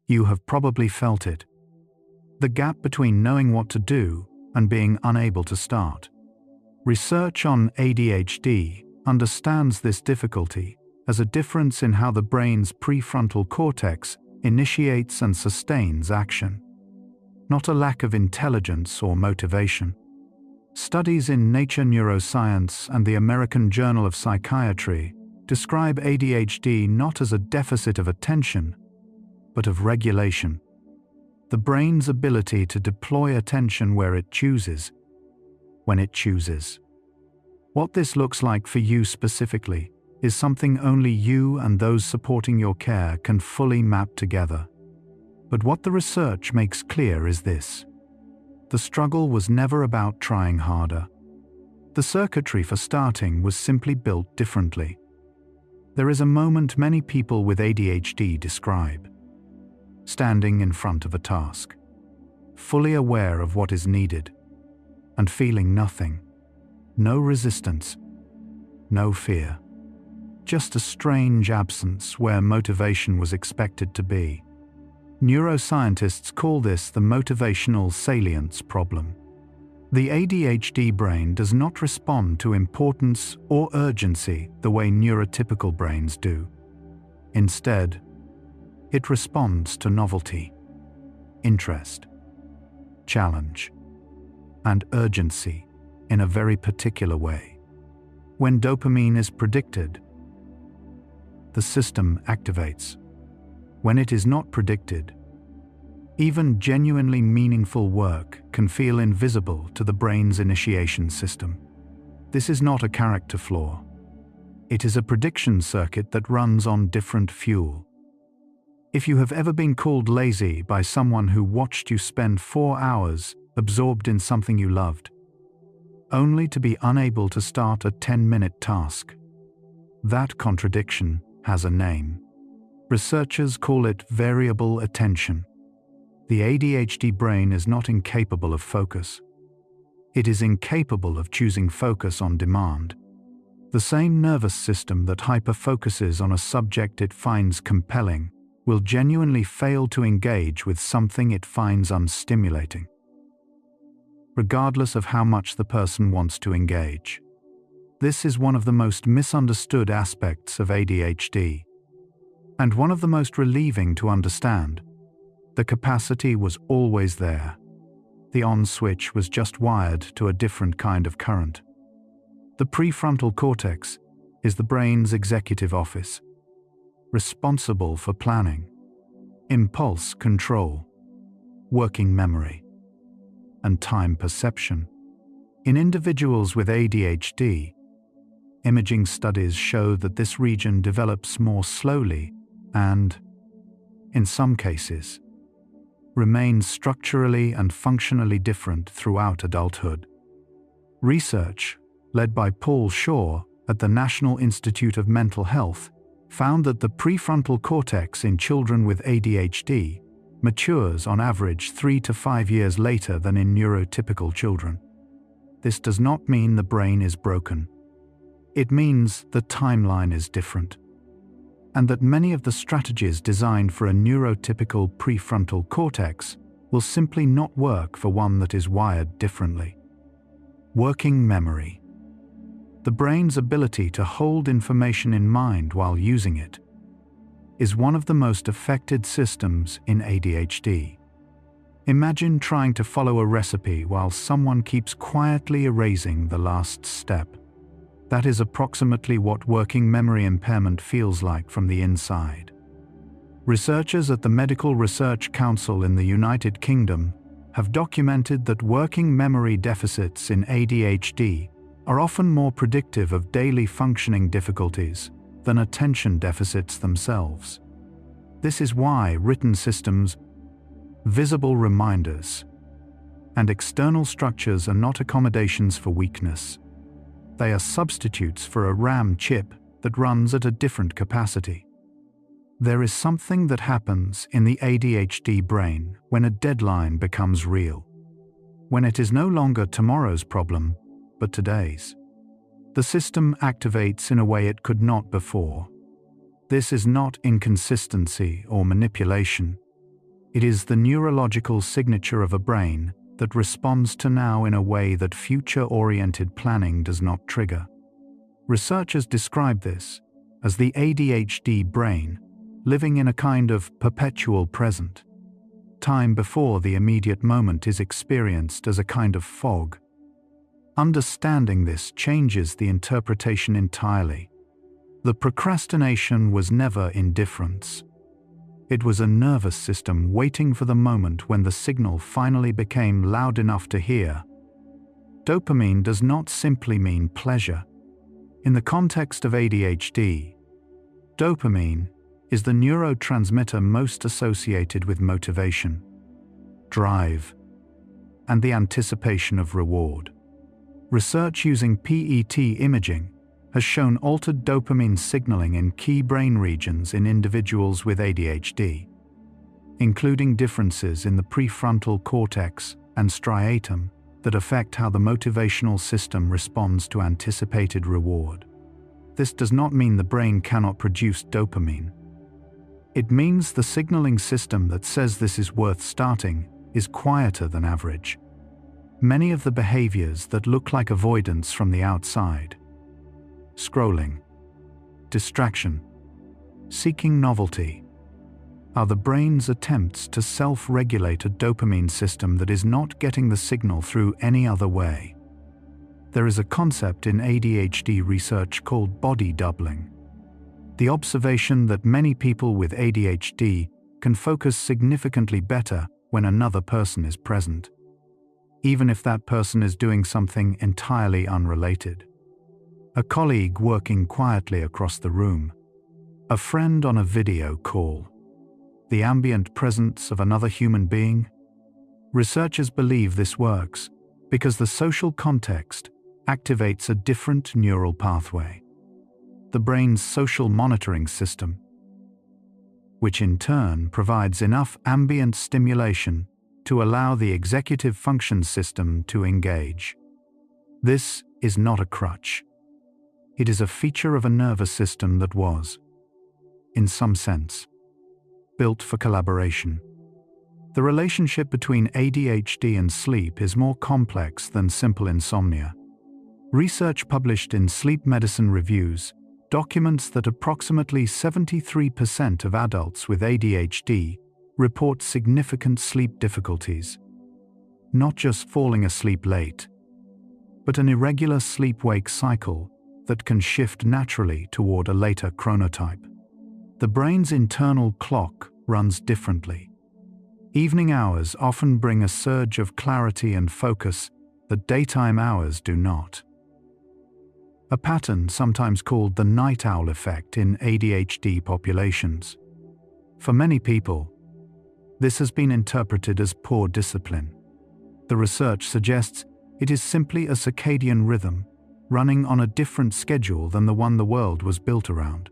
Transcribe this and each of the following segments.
You have probably felt it. The gap between knowing what to do and being unable to start. Research on ADHD understands this difficulty as a difference in how the brain's prefrontal cortex initiates and sustains action, not a lack of intelligence or motivation. Studies in Nature Neuroscience and the American Journal of Psychiatry describe ADHD not as a deficit of attention, but of regulation. The brain's ability to deploy attention where it chooses, when it chooses. What this looks like for you specifically is something only you and those supporting your care can fully map together. But what the research makes clear is this. The struggle was never about trying harder. The circuitry for starting was simply built differently. There is a moment many people with ADHD describe. Standing in front of a task, fully aware of what is needed, and feeling nothing. No resistance, no fear. Just a strange absence where motivation was expected to be. Neuroscientists call this the motivational salience problem. The ADHD brain does not respond to importance or urgency the way neurotypical brains do. Instead, it responds to novelty, interest, challenge, and urgency in a very particular way. When dopamine is predicted, the system activates. When it is not predicted, even genuinely meaningful work can feel invisible to the brain's initiation system. This is not a character flaw. It is a prediction circuit that runs on different fuel. If you have ever been called lazy by someone who watched you spend 4 hours absorbed in something you loved, only to be unable to start a 10-minute task, that contradiction has a name. Researchers call it variable attention. The ADHD brain is not incapable of focus. It is incapable of choosing focus on demand. The same nervous system that hyperfocuses on a subject it finds compelling will genuinely fail to engage with something it finds unstimulating, regardless of how much the person wants to engage. This is one of the most misunderstood aspects of ADHD, and one of the most relieving to understand. The capacity was always there. The on switch was just wired to a different kind of current. The prefrontal cortex is the brain's executive office, responsible for planning, impulse control, working memory, and time perception. In individuals with ADHD, imaging studies show that this region develops more slowly and, in some cases, remains structurally and functionally different throughout adulthood. Research, led by Paul Shaw at the National Institute of Mental Health, found that the prefrontal cortex in children with ADHD matures on average 3 to 5 years later than in neurotypical children. This does not mean the brain is broken. It means the timeline is different, and that many of the strategies designed for a neurotypical prefrontal cortex will simply not work for one that is wired differently. Working memory. The brain's ability to hold information in mind while using it is one of the most affected systems in ADHD. Imagine trying to follow a recipe while someone keeps quietly erasing the last step. That is approximately what working memory impairment feels like from the inside. Researchers at the Medical Research Council in the United Kingdom have documented that working memory deficits in ADHD are often more predictive of daily functioning difficulties than attention deficits themselves. This is why written systems, visible reminders, and external structures are not accommodations for weakness. They are substitutes for a RAM chip that runs at a different capacity. There is something that happens in the ADHD brain when a deadline becomes real, when it is no longer tomorrow's problem, but today's. The system activates in a way it could not before. This is not inconsistency or manipulation. It is the neurological signature of a brain that responds to now in a way that future-oriented planning does not trigger. Researchers describe this as the ADHD brain living in a kind of perpetual present. Time before the immediate moment is experienced as a kind of fog. Understanding this changes the interpretation entirely. The procrastination was never indifference. It was a nervous system waiting for the moment when the signal finally became loud enough to hear. Dopamine does not simply mean pleasure. In the context of ADHD, dopamine is the neurotransmitter most associated with motivation, drive, and the anticipation of reward. Research using PET imaging has shown altered dopamine signaling in key brain regions in individuals with ADHD, including differences in the prefrontal cortex and striatum that affect how the motivational system responds to anticipated reward. This does not mean the brain cannot produce dopamine. It means the signaling system that says this is worth starting is quieter than average. Many of the behaviors that look like avoidance from the outside, scrolling, distraction, seeking novelty, are the brain's attempts to self-regulate a dopamine system that is not getting the signal through any other way. There is a concept in ADHD research called body doubling. The observation that many people with ADHD can focus significantly better when another person is present, even if that person is doing something entirely unrelated. A colleague working quietly across the room, a friend on a video call, the ambient presence of another human being. Researchers believe this works because the social context activates a different neural pathway, the brain's social monitoring system, which in turn provides enough ambient stimulation to allow the executive function system to engage. This is not a crutch. It is a feature of a nervous system that was, in some sense, built for collaboration. The relationship between ADHD and sleep is more complex than simple insomnia. Research published in Sleep Medicine Reviews documents that approximately 73% of adults with ADHD report significant sleep difficulties. Not just falling asleep late, but an irregular sleep-wake cycle that can shift naturally toward a later chronotype. The brain's internal clock runs differently. Evening hours often bring a surge of clarity and focus that daytime hours do not. A pattern sometimes called the night owl effect in ADHD populations. For many people, this has been interpreted as poor discipline. The research suggests it is simply a circadian rhythm running on a different schedule than the one the world was built around.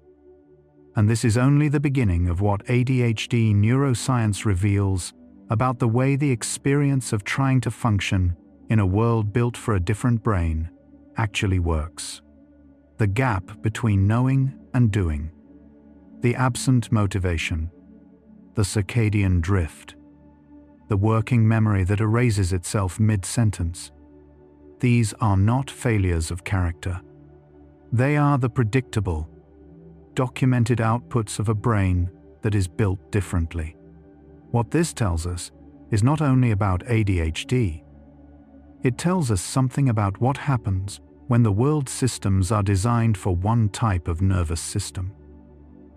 And this is only the beginning of what ADHD neuroscience reveals about the way the experience of trying to function in a world built for a different brain actually works. The gap between knowing and doing, the absent motivation, the circadian drift, the working memory that erases itself mid-sentence. These are not failures of character. They are the predictable, documented outputs of a brain that is built differently. What this tells us is not only about ADHD. It tells us something about what happens when the world's systems are designed for one type of nervous system,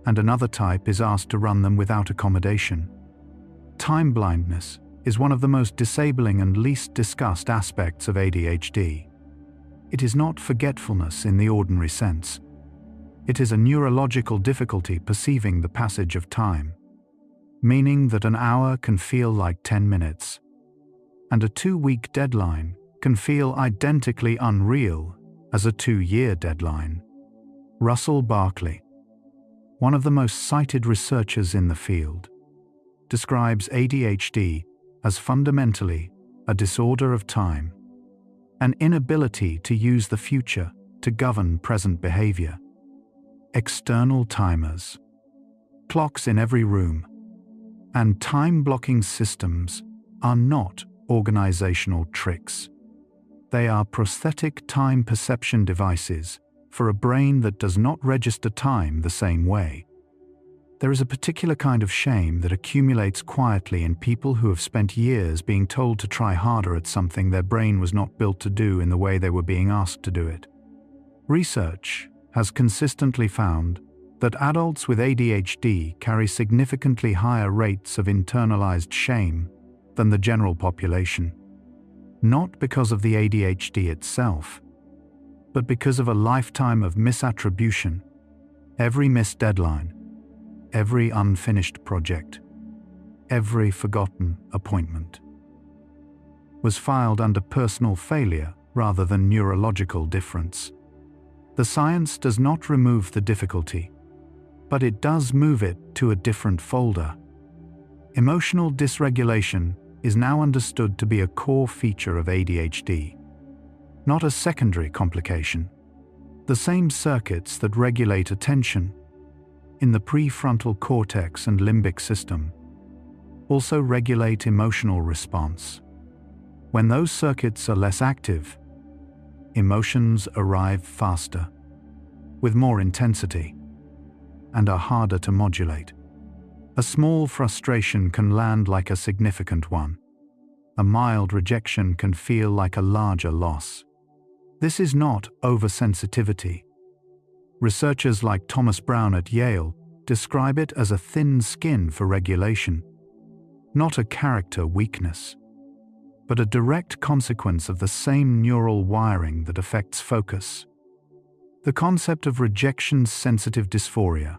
and another type is asked to run them without accommodation. Time blindness is one of the most disabling and least discussed aspects of ADHD. It is not forgetfulness in the ordinary sense. It is a neurological difficulty perceiving the passage of time, meaning that an hour can feel like 10 minutes, and a 2-week deadline can feel identically unreal as a 2-year deadline. Russell Barkley, one of the most cited researchers in the field, describes ADHD as fundamentally a disorder of time, an inability to use the future to govern present behavior. External timers, clocks in every room, and time-blocking systems are not organizational tricks. They are prosthetic time perception devices for a brain that does not register time the same way. There is a particular kind of shame that accumulates quietly in people who have spent years being told to try harder at something their brain was not built to do in the way they were being asked to do it. Research has consistently found that adults with ADHD carry significantly higher rates of internalized shame than the general population, not because of the ADHD itself, but because of a lifetime of misattribution. Every missed deadline, every unfinished project, every forgotten appointment was filed under personal failure rather than neurological difference. The science does not remove the difficulty, but it does move it to a different folder. Emotional dysregulation is now understood to be a core feature of ADHD, not a secondary complication. The same circuits that regulate attention in the prefrontal cortex and limbic system also regulate emotional response. When those circuits are less active, emotions arrive faster, with more intensity, and are harder to modulate. A small frustration can land like a significant one. A mild rejection can feel like a larger loss. This is not oversensitivity. Researchers like Thomas Brown at Yale describe it as a thin skin for regulation, not a character weakness, but a direct consequence of the same neural wiring that affects focus. The concept of rejection-sensitive dysphoria,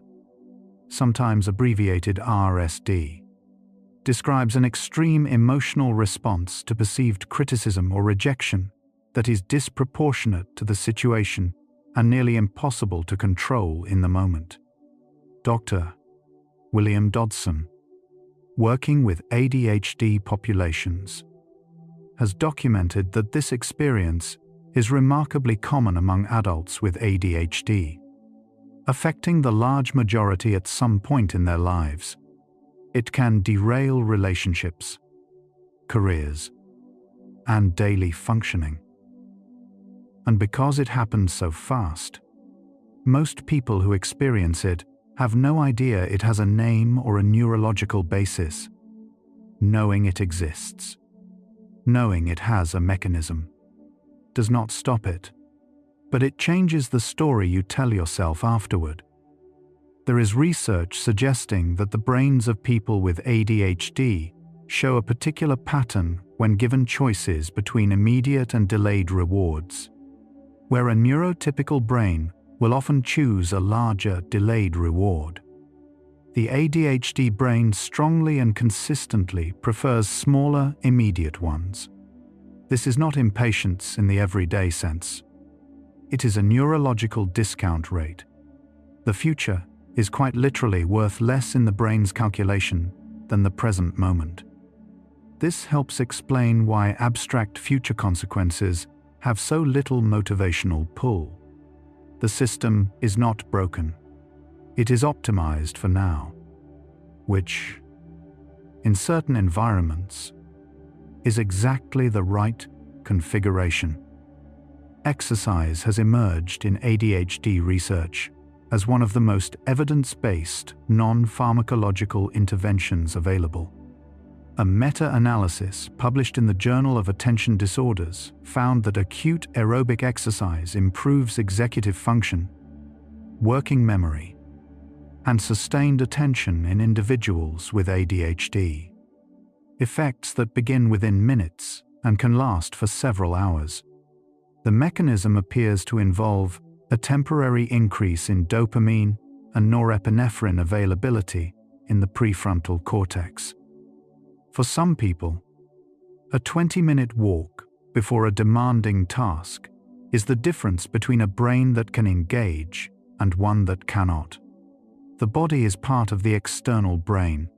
sometimes abbreviated RSD, describes an extreme emotional response to perceived criticism or rejection that is disproportionate to the situation and nearly impossible to control in the moment. Dr. William Dodson, working with ADHD populations, has documented that this experience is remarkably common among adults with ADHD, affecting the large majority at some point in their lives. It can derail relationships, careers, and daily functioning. And because it happens so fast, most people who experience it have no idea it has a name or a neurological basis. Knowing it exists, knowing it has a mechanism, does not stop it, but it changes the story you tell yourself afterward. There is research suggesting that the brains of people with ADHD show a particular pattern when given choices between immediate and delayed rewards, where a neurotypical brain will often choose a larger delayed reward. The ADHD brain strongly and consistently prefers smaller, immediate ones. This is not impatience in the everyday sense. It is a neurological discount rate. The future is quite literally worth less in the brain's calculation than the present moment. This helps explain why abstract future consequences have so little motivational pull. The system is not broken. It is optimized for now, which, in certain environments, is exactly the right configuration. Exercise has emerged in ADHD research as one of the most evidence-based, non-pharmacological interventions available. A meta-analysis published in the Journal of Attention Disorders found that acute aerobic exercise improves executive function, working memory, and sustained attention in individuals with ADHD. Effects that begin within minutes and can last for several hours. The mechanism appears to involve a temporary increase in dopamine and norepinephrine availability in the prefrontal cortex. For some people, a 20-minute walk before a demanding task is the difference between a brain that can engage and one that cannot. The body is part of the external brain.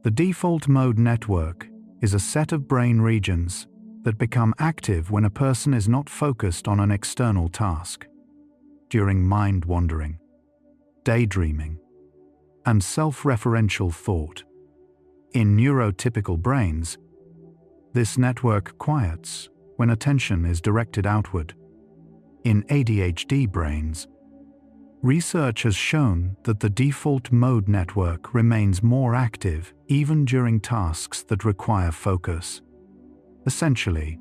The default mode network is a set of brain regions that become active when a person is not focused on an external task. During mind-wandering, daydreaming, and self-referential thought, In neurotypical brains, this network quiets when attention is directed outward. In ADHD brains, research has shown that the default mode network remains more active even during tasks that require focus. Essentially,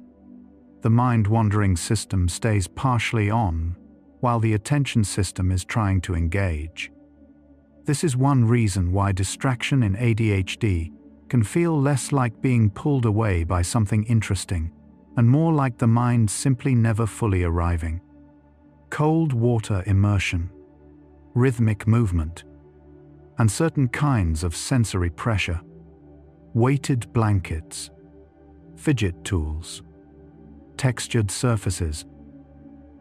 the mind-wandering system stays partially on while the attention system is trying to engage. This is one reason why distraction in ADHD can feel less like being pulled away by something interesting and more like the mind simply never fully arriving. Cold water immersion, rhythmic movement, and certain kinds of sensory pressure, weighted blankets, fidget tools, textured surfaces,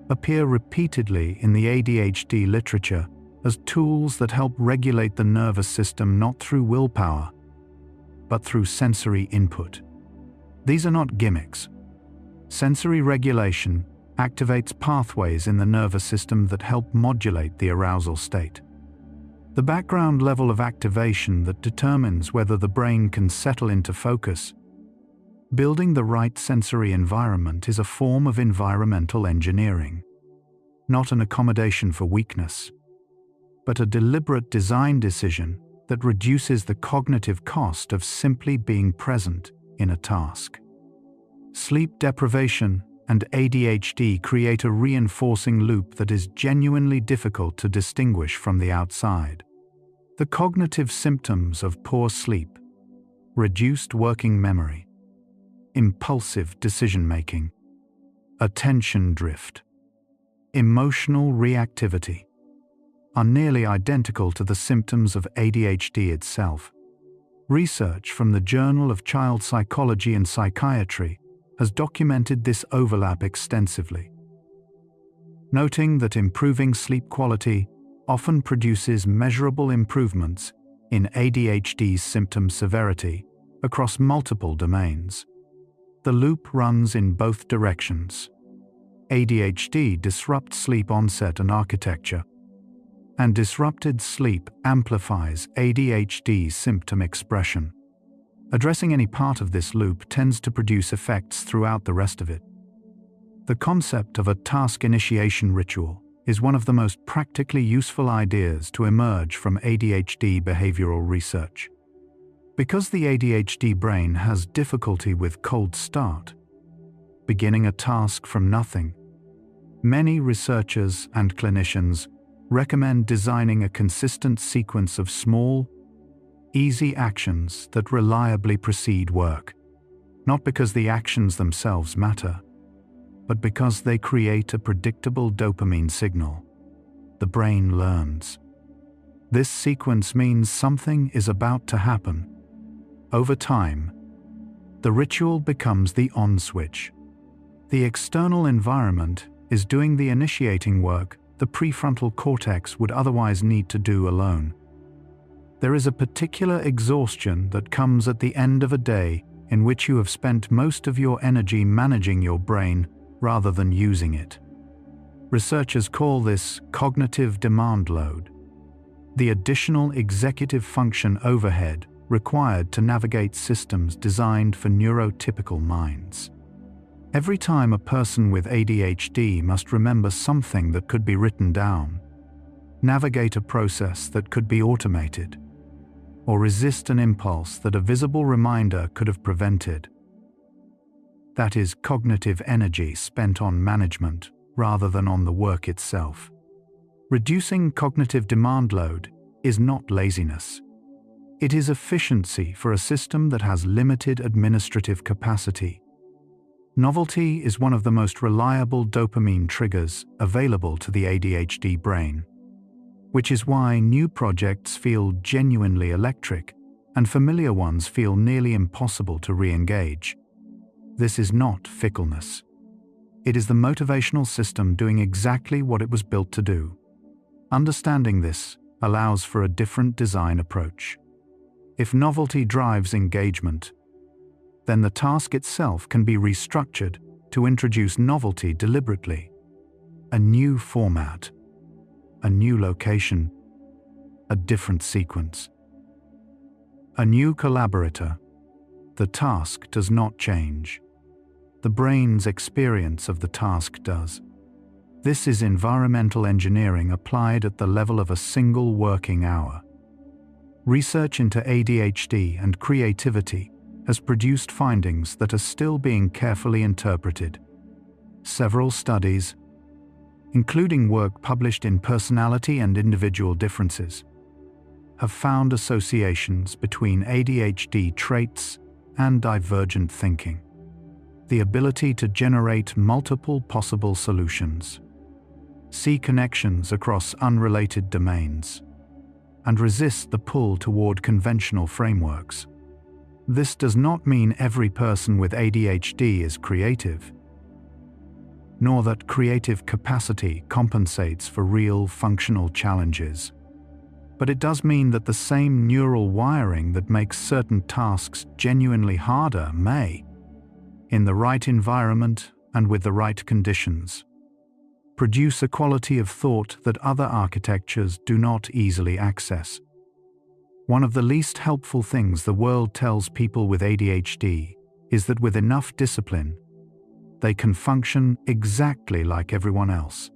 appear repeatedly in the ADHD literature as tools that help regulate the nervous system not through willpower, but through sensory input. These are not gimmicks. Sensory regulation activates pathways in the nervous system that help modulate the arousal state. The background level of activation that determines whether the brain can settle into focus. Building the right sensory environment is a form of environmental engineering, not an accommodation for weakness, but a deliberate design decision that reduces the cognitive cost of simply being present in a task. Sleep deprivation and ADHD create a reinforcing loop that is genuinely difficult to distinguish from the outside. The cognitive symptoms of poor sleep: reduced working memory, impulsive decision-making, attention drift, emotional reactivity, are nearly identical to the symptoms of ADHD itself. Research from the Journal of Child Psychology and Psychiatry has documented this overlap extensively, noting that improving sleep quality often produces measurable improvements in ADHD's symptom severity across multiple domains. The loop runs in both directions. ADHD disrupts sleep onset and architecture, and disrupted sleep amplifies ADHD symptom expression. Addressing any part of this loop tends to produce effects throughout the rest of it. The concept of a task initiation ritual is one of the most practically useful ideas to emerge from ADHD behavioral research. Because the ADHD brain has difficulty with cold start, beginning a task from nothing, many researchers and clinicians recommend designing a consistent sequence of small, easy actions that reliably precede work, not because the actions themselves matter, but because they create a predictable dopamine signal. The brain learns. This sequence means something is about to happen. Over time, the ritual becomes the on switch. The external environment is doing the initiating work the prefrontal cortex would otherwise need to do alone. There is a particular exhaustion that comes at the end of a day in which you have spent most of your energy managing your brain rather than using it. Researchers call this cognitive demand load, the additional executive function overhead required to navigate systems designed for neurotypical minds. Every time a person with ADHD must remember something that could be written down, navigate a process that could be automated, or resist an impulse that a visible reminder could have prevented, that is cognitive energy spent on management rather than on the work itself. Reducing cognitive demand load is not laziness. It is efficiency for a system that has limited administrative capacity. Novelty is one of the most reliable dopamine triggers available to the ADHD brain, which is why new projects feel genuinely electric and familiar ones feel nearly impossible to re-engage. This is not fickleness. It is the motivational system doing exactly what it was built to do. Understanding this allows for a different design approach. If novelty drives engagement, then the task itself can be restructured to introduce novelty deliberately. A new format, a new location, a different sequence. A new collaborator. The task does not change. The brain's experience of the task does. This is environmental engineering applied at the level of a single working hour. Research into ADHD and creativity has produced findings that are still being carefully interpreted. Several studies, including work published in Personality and Individual Differences, have found associations between ADHD traits and divergent thinking, the ability to generate multiple possible solutions, see connections across unrelated domains, and resist the pull toward conventional frameworks. This does not mean every person with ADHD is creative, nor that creative capacity compensates for real functional challenges. But it does mean that the same neural wiring that makes certain tasks genuinely harder may, in the right environment and with the right conditions, produce a quality of thought that other architectures do not easily access. One of the least helpful things the world tells people with ADHD is that with enough discipline, they can function exactly like everyone else.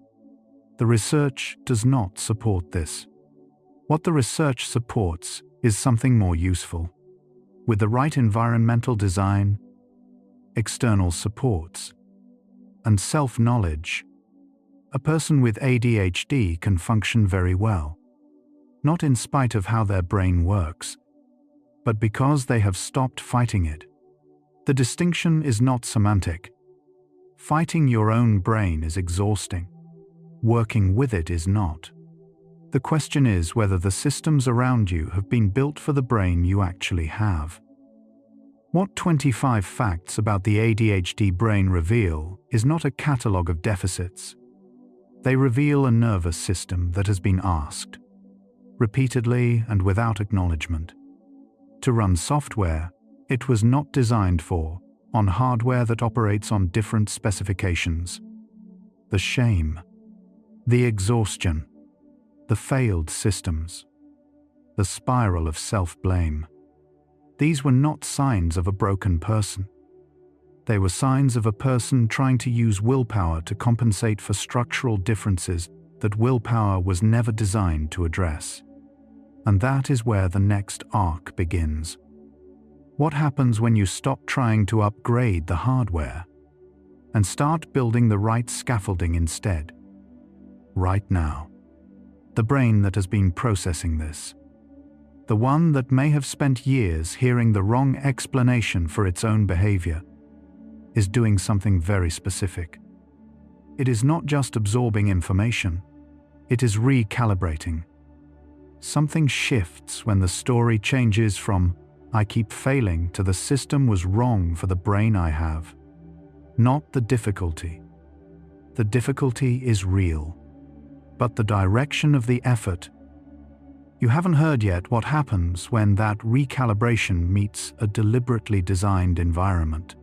The research does not support this. What the research supports is something more useful. With the right environmental design, external supports, and self-knowledge, a person with ADHD can function very well, not in spite of how their brain works, but because they have stopped fighting it. The distinction is not semantic. Fighting your own brain is exhausting. Working with it is not. The question is whether the systems around you have been built for the brain you actually have. What 25 facts about the ADHD brain reveal is not a catalogue of deficits. They reveal a nervous system that has been asked, repeatedly and without acknowledgement, to run software it was not designed for, on hardware that operates on different specifications. The shame, the exhaustion, the failed systems, the spiral of self-blame. These were not signs of a broken person. They were signs of a person trying to use willpower to compensate for structural differences that willpower was never designed to address. And that is where the next arc begins. What happens when you stop trying to upgrade the hardware and start building the right scaffolding instead? Right now, the brain that has been processing this, the one that may have spent years hearing the wrong explanation for its own behavior, is doing something very specific. It is not just absorbing information, it is recalibrating. Something shifts when the story changes from "I keep failing" to "the system was wrong for the brain I have." Not the difficulty. The difficulty is real, but the direction of the effort. You haven't heard yet what happens when that recalibration meets a deliberately designed environment.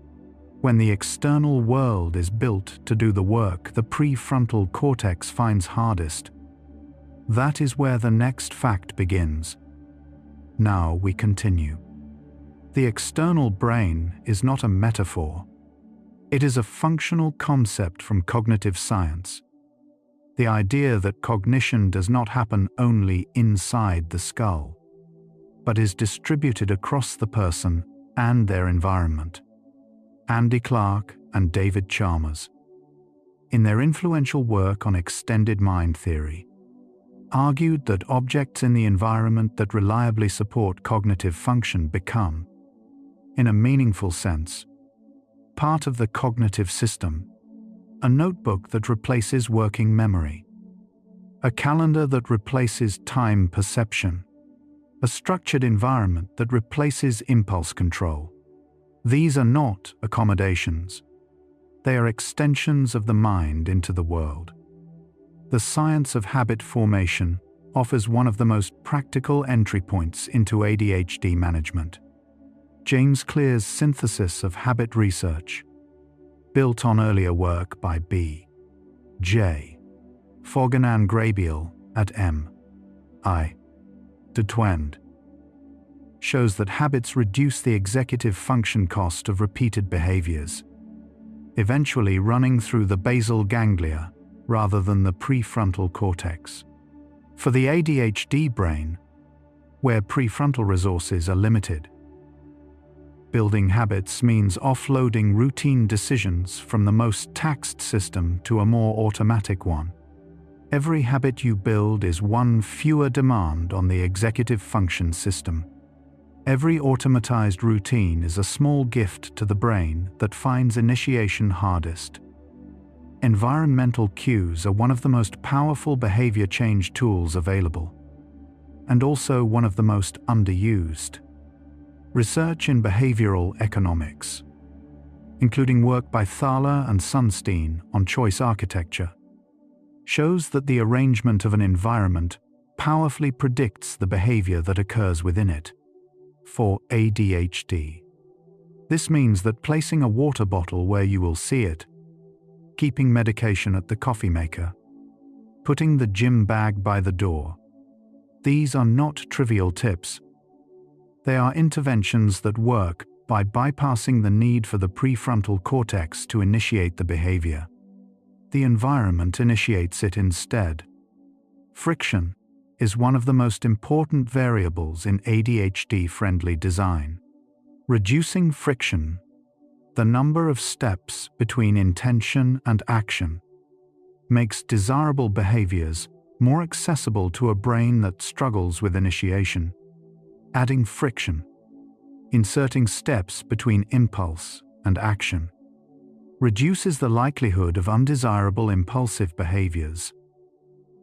When the external world is built to do the work the prefrontal cortex finds hardest, that is where the next fact begins. Now we continue. The external brain is not a metaphor. It is a functional concept from cognitive science. The idea that cognition does not happen only inside the skull, but is distributed across the person and their environment. Andy Clark and David Chalmers, in their influential work on extended mind theory, argued that objects in the environment that reliably support cognitive function become, in a meaningful sense, part of the cognitive system. A notebook that replaces working memory, a calendar that replaces time perception, a structured environment that replaces impulse control. These are not accommodations. They are extensions of the mind into the world. The science of habit formation offers one of the most practical entry points into ADHD management. James Clear's synthesis of habit research, built on earlier work by B. J. Foganan Grabiel at M. I. de Twend, shows that habits reduce the executive function cost of repeated behaviors, eventually running through the basal ganglia rather than the prefrontal cortex. For the ADHD brain, where prefrontal resources are limited, building habits means offloading routine decisions from the most taxed system to a more automatic one. Every habit you build is one fewer demand on the executive function system. Every automatized routine is a small gift to the brain that finds initiation hardest. Environmental cues are one of the most powerful behavior change tools available, and also one of the most underused. Research in behavioral economics, including work by Thaler and Sunstein on choice architecture, shows that the arrangement of an environment powerfully predicts the behavior that occurs within it. For ADHD, this means that placing a water bottle where you will see it, keeping medication at the coffee maker, putting the gym bag by the door, these are not trivial tips. They are interventions that work by bypassing the need for the prefrontal cortex to initiate the behavior. The environment initiates it instead. Friction is one of the most important variables in ADHD-friendly design. Reducing friction, the number of steps between intention and action, makes desirable behaviors more accessible to a brain that struggles with initiation. Adding friction, inserting steps between impulse and action, reduces the likelihood of undesirable impulsive behaviors.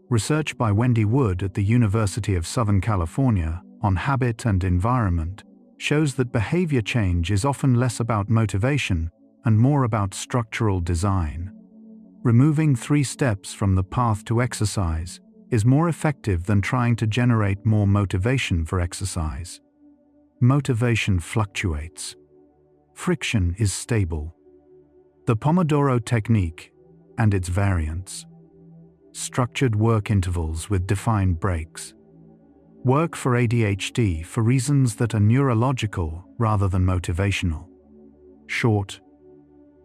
Research by Wendy Wood at the University of Southern California on habit and environment shows that behavior change is often less about motivation and more about structural design. Removing 3 steps from the path to exercise is more effective than trying to generate more motivation for exercise. Motivation fluctuates. Friction is stable. The Pomodoro technique and its variants. Structured work intervals with defined breaks. Work for ADHD for reasons that are neurological rather than motivational. Short,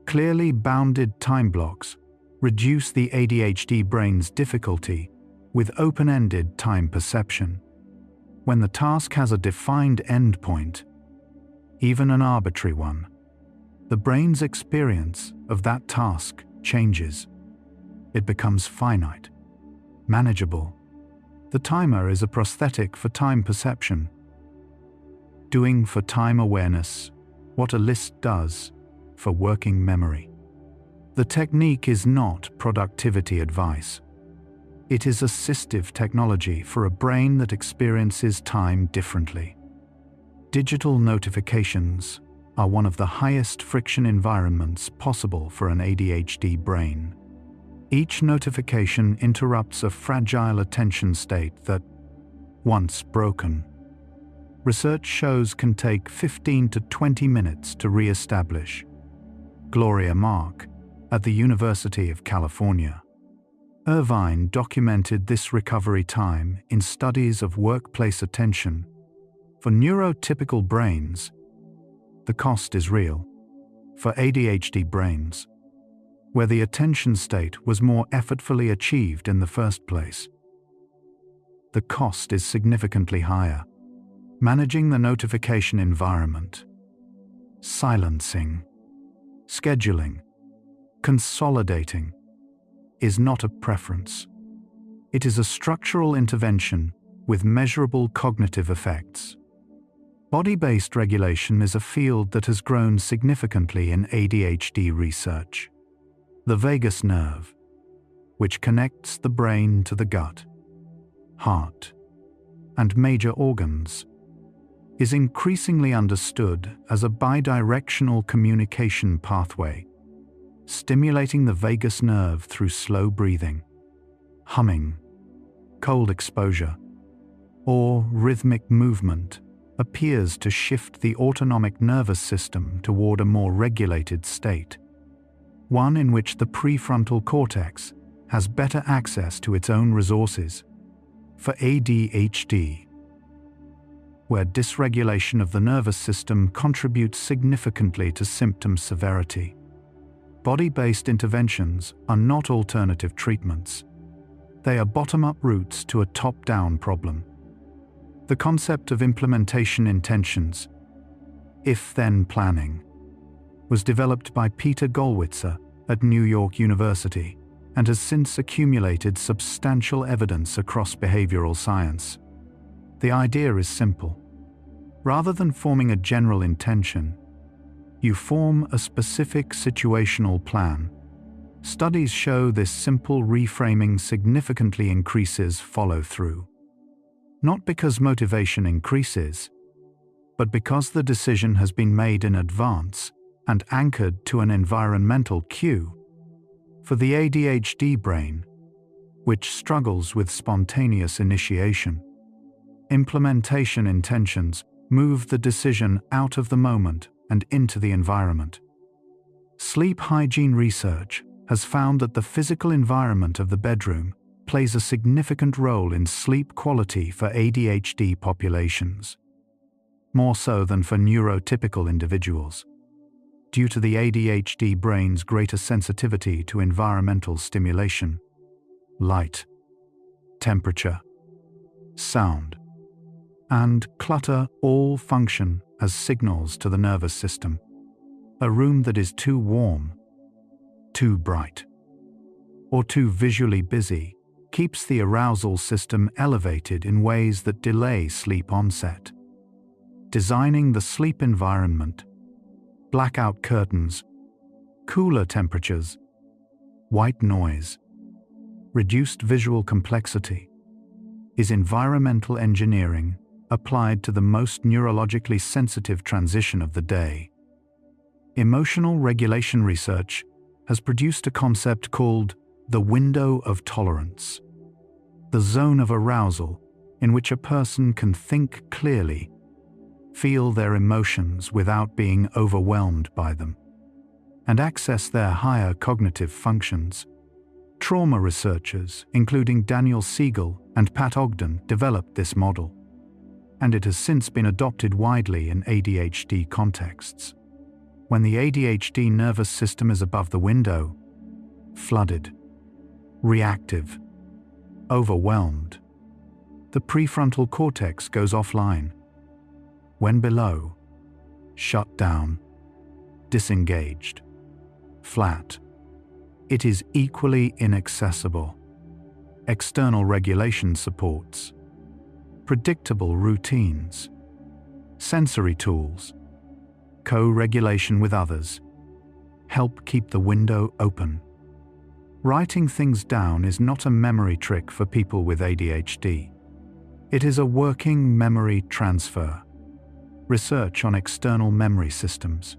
clearly bounded time blocks reduce the ADHD brain's difficulty with open-ended time perception. When the task has a defined endpoint, even an arbitrary one, the brain's experience of that task changes. It becomes finite, manageable. The timer is a prosthetic for time perception, doing for time awareness what a list does for working memory. The technique is not productivity advice. It is assistive technology for a brain that experiences time differently. Digital notifications are one of the highest friction environments possible for an ADHD brain. Each notification interrupts a fragile attention state that, once broken, research shows can take 15 to 20 minutes to re-establish. Gloria Mark, at the University of California. Irvine documented this recovery time in studies of workplace attention. For neurotypical brains, the cost is real. For ADHD brains, where the attention state was more effortfully achieved in the first place, the cost is significantly higher. Managing the notification environment, silencing, scheduling, consolidating, is not a preference. It is a structural intervention with measurable cognitive effects. Body-based regulation is a field that has grown significantly in ADHD research. The vagus nerve, which connects the brain to the gut, heart, and major organs, is increasingly understood as a bidirectional communication pathway, stimulating the vagus nerve through slow breathing, humming, cold exposure, or rhythmic movement appears to shift the autonomic nervous system toward a more regulated state, one in which the prefrontal cortex has better access to its own resources. For ADHD, where dysregulation of the nervous system contributes significantly to symptom severity. Body-based interventions are not alternative treatments. They are bottom-up routes to a top-down problem. The concept of implementation intentions, if-then planning, was developed by Peter Gollwitzer at New York University and has since accumulated substantial evidence across behavioral science. The idea is simple. Rather than forming a general intention, you form a specific situational plan. Studies show this simple reframing significantly increases follow-through. Not because motivation increases, but because the decision has been made in advance and anchored to an environmental cue. For the ADHD brain, which struggles with spontaneous initiation, implementation intentions move the decision out of the moment and into the environment. Sleep hygiene research has found that the physical environment of the bedroom plays a significant role in sleep quality for ADHD populations, more so than for neurotypical individuals, due to the ADHD brain's greater sensitivity to environmental stimulation, light, temperature, sound, and clutter all function as signals to the nervous system. A room that is too warm, too bright, or too visually busy keeps the arousal system elevated in ways that delay sleep onset. Designing the sleep environment, blackout curtains, cooler temperatures, white noise, reduced visual complexity, is environmental engineering applied to the most neurologically sensitive transition of the day. Emotional regulation research has produced a concept called the window of tolerance, the zone of arousal in which a person can think clearly, feel their emotions without being overwhelmed by them, and access their higher cognitive functions. Trauma researchers, including Daniel Siegel and Pat Ogden, developed this model, and it has since been adopted widely in ADHD contexts. When the ADHD nervous system is above the window, flooded, reactive, overwhelmed, the prefrontal cortex goes offline. When below, shut down, disengaged, flat, it is equally inaccessible. External regulation supports predictable routines, sensory tools, co-regulation with others help keep the window open. Writing things down is not a memory trick for people with ADHD. It is a working memory transfer. Research on external memory systems,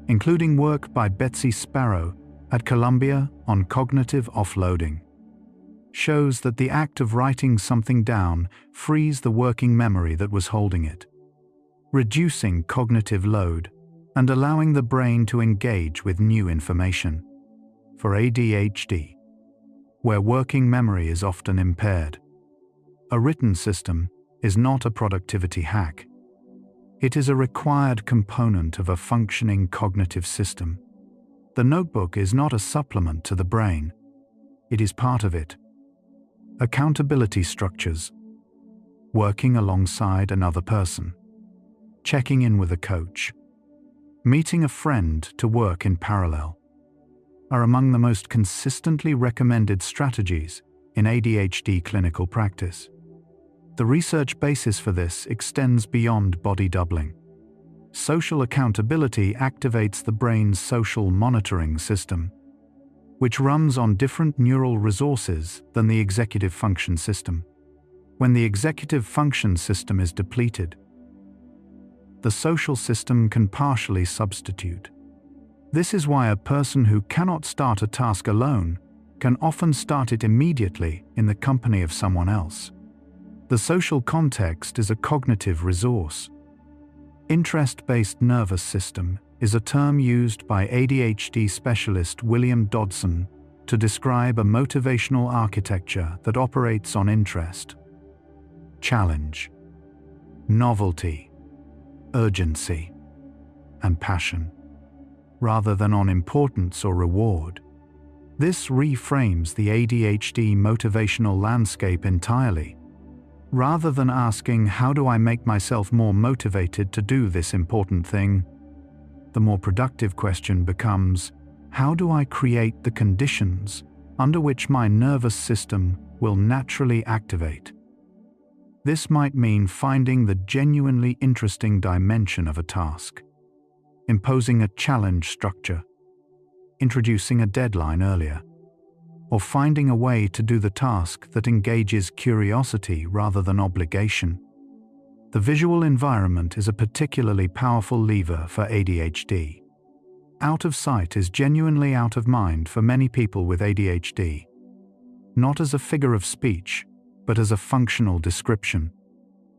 including work by Betsy Sparrow at Columbia on cognitive offloading, shows that the act of writing something down frees the working memory that was holding it, reducing cognitive load and allowing the brain to engage with new information. For ADHD, where working memory is often impaired, a written system is not a productivity hack. It is a required component of a functioning cognitive system. The notebook is not a supplement to the brain. It is part of it. Accountability structures, working alongside another person, checking in with a coach, meeting a friend to work in parallel, are among the most consistently recommended strategies in ADHD clinical practice. The research basis for this extends beyond body doubling. Social accountability activates the brain's social monitoring system, which runs on different neural resources than the executive function system. When the executive function system is depleted, the social system can partially substitute. This is why a person who cannot start a task alone can often start it immediately in the company of someone else. The social context is a cognitive resource. Interest-based nervous system is a term used by ADHD specialist William Dodson to describe a motivational architecture that operates on interest, challenge, novelty, urgency, and passion, rather than on importance or reward. This reframes the ADHD motivational landscape entirely. Rather than asking, how do I make myself more motivated to do this important thing, the more productive question becomes, how do I create the conditions under which my nervous system will naturally activate? This might mean finding the genuinely interesting dimension of a task, imposing a challenge structure, introducing a deadline earlier, or finding a way to do the task that engages curiosity rather than obligation. The visual environment is a particularly powerful lever for ADHD. Out of sight is genuinely out of mind for many people with ADHD, not as a figure of speech, but as a functional description.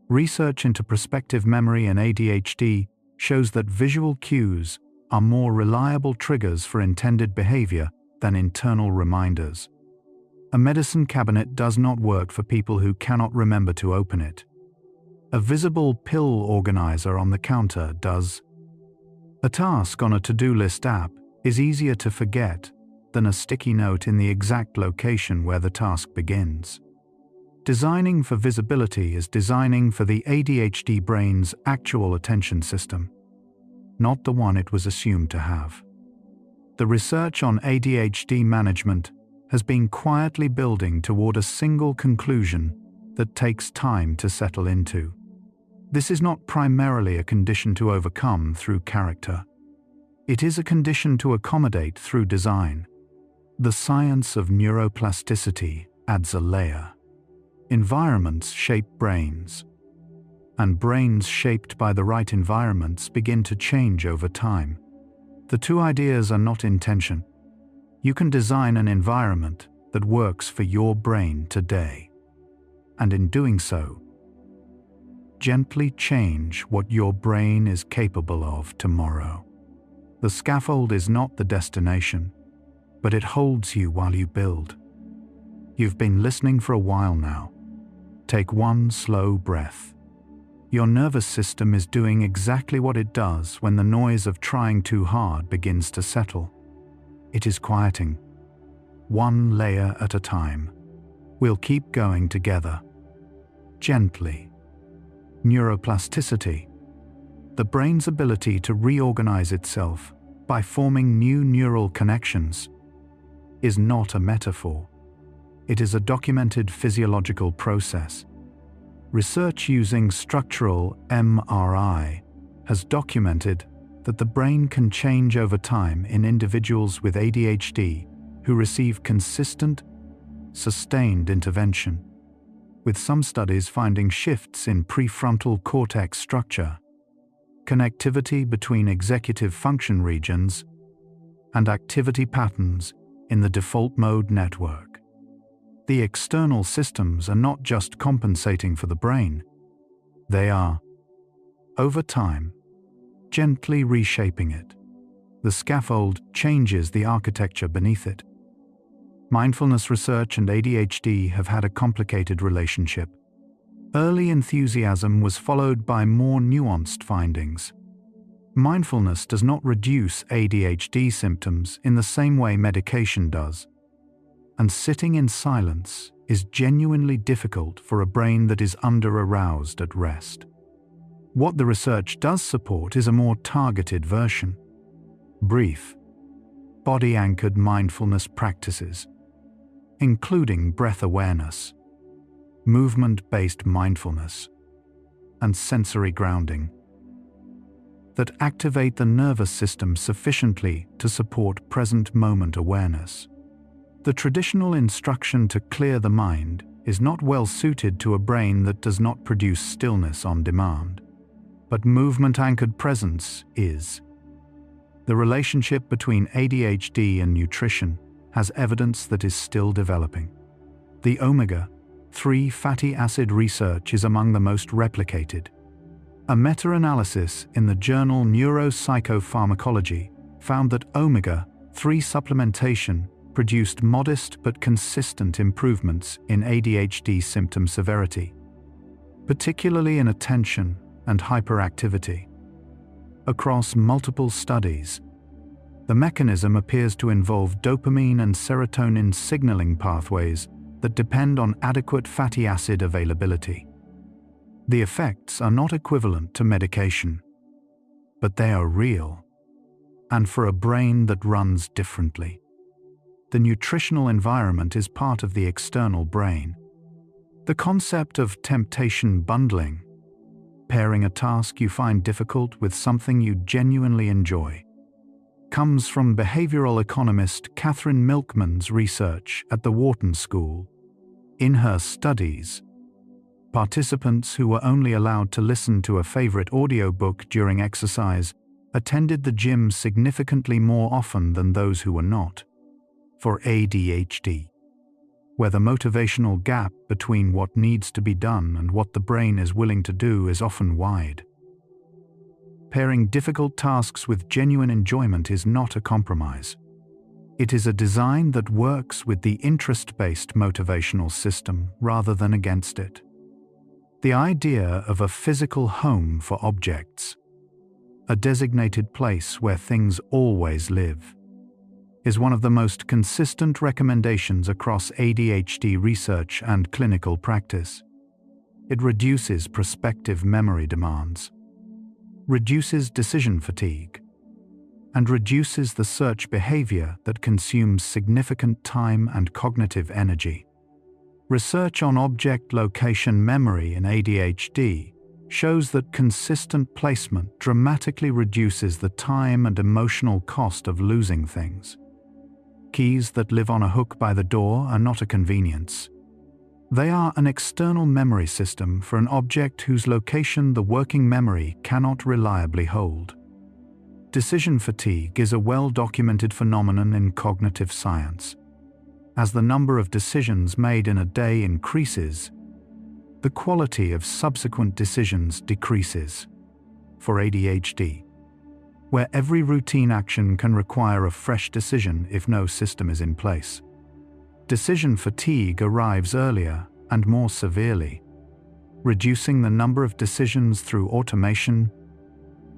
Research into prospective memory and ADHD shows that visual cues are more reliable triggers for intended behavior than internal reminders. A medicine cabinet does not work for people who cannot remember to open it. A visible pill organizer on the counter does. A task on a to-do list app is easier to forget than a sticky note in the exact location where the task begins. Designing for visibility is designing for the ADHD brain's actual attention system, not the one it was assumed to have. The research on ADHD management has been quietly building toward a single conclusion that takes time to settle into. This is not primarily a condition to overcome through character. It is a condition to accommodate through design. The science of neuroplasticity adds a layer. Environments shape brains, and brains shaped by the right environments begin to change over time. The two ideas are not in tension. You can design an environment that works for your brain today, and in doing so, gently change what your brain is capable of tomorrow. The scaffold is not the destination, but it holds you while you build. You've been listening for a while now. Take one slow breath. Your nervous system is doing exactly what it does when the noise of trying too hard begins to settle. It is quieting, one layer at a time. We'll keep going together, gently. Neuroplasticity, the brain's ability to reorganize itself by forming new neural connections, is not a metaphor. It is a documented physiological process. Research using structural MRI has documented that the brain can change over time in individuals with ADHD who receive consistent, sustained intervention, with some studies finding shifts in prefrontal cortex structure, connectivity between executive function regions, and activity patterns in the default mode network. The external systems are not just compensating for the brain, they are, over time, gently reshaping it. The scaffold changes the architecture beneath it. Mindfulness research and ADHD have had a complicated relationship. Early enthusiasm was followed by more nuanced findings. Mindfulness does not reduce ADHD symptoms in the same way medication does, and sitting in silence is genuinely difficult for a brain that is under-aroused at rest. What the research does support is a more targeted version. Brief, body-anchored mindfulness practices, including breath awareness, movement-based mindfulness, and sensory grounding, that activate the nervous system sufficiently to support present moment awareness. The traditional instruction to clear the mind is not well suited to a brain that does not produce stillness on demand, but movement-anchored presence is. The relationship between ADHD and nutrition has evidence that is still developing. The omega-3 fatty acid research is among the most replicated. A meta-analysis in the journal Neuropsychopharmacology found that omega-3 supplementation produced modest but consistent improvements in ADHD symptom severity. particularly in attention and hyperactivity. Across multiple studies, the mechanism appears to involve dopamine and serotonin signaling pathways that depend on adequate fatty acid availability. The effects are not equivalent to medication, but they are real, and for a brain that runs differently. The nutritional environment is part of the external brain. The concept of temptation bundling, pairing a task you find difficult with something you genuinely enjoy, comes from behavioral economist Catherine Milkman's research at the Wharton School. In her studies, participants who were only allowed to listen to a favorite audiobook during exercise attended the gym significantly more often than those who were not. For ADHD, where the motivational gap between what needs to be done and what the brain is willing to do is often wide. Pairing difficult tasks with genuine enjoyment is not a compromise. It is a design that works with the interest-based motivational system rather than against it. The idea of a physical home for objects, a designated place where things always live, is one of the most consistent recommendations across ADHD research and clinical practice. It reduces prospective memory demands, reduces decision fatigue, and reduces the search behavior that consumes significant time and cognitive energy. Research on object location memory in ADHD shows that consistent placement dramatically reduces the time and emotional cost of losing things. Keys that live on a hook by the door are not a convenience. They are an external memory system for an object whose location the working memory cannot reliably hold. Decision fatigue is a well-documented phenomenon in cognitive science. As the number of decisions made in a day increases, the quality of subsequent decisions decreases. For ADHD, where every routine action can require a fresh decision if no system is in place, decision fatigue arrives earlier and more severely. Reducing the number of decisions through automation,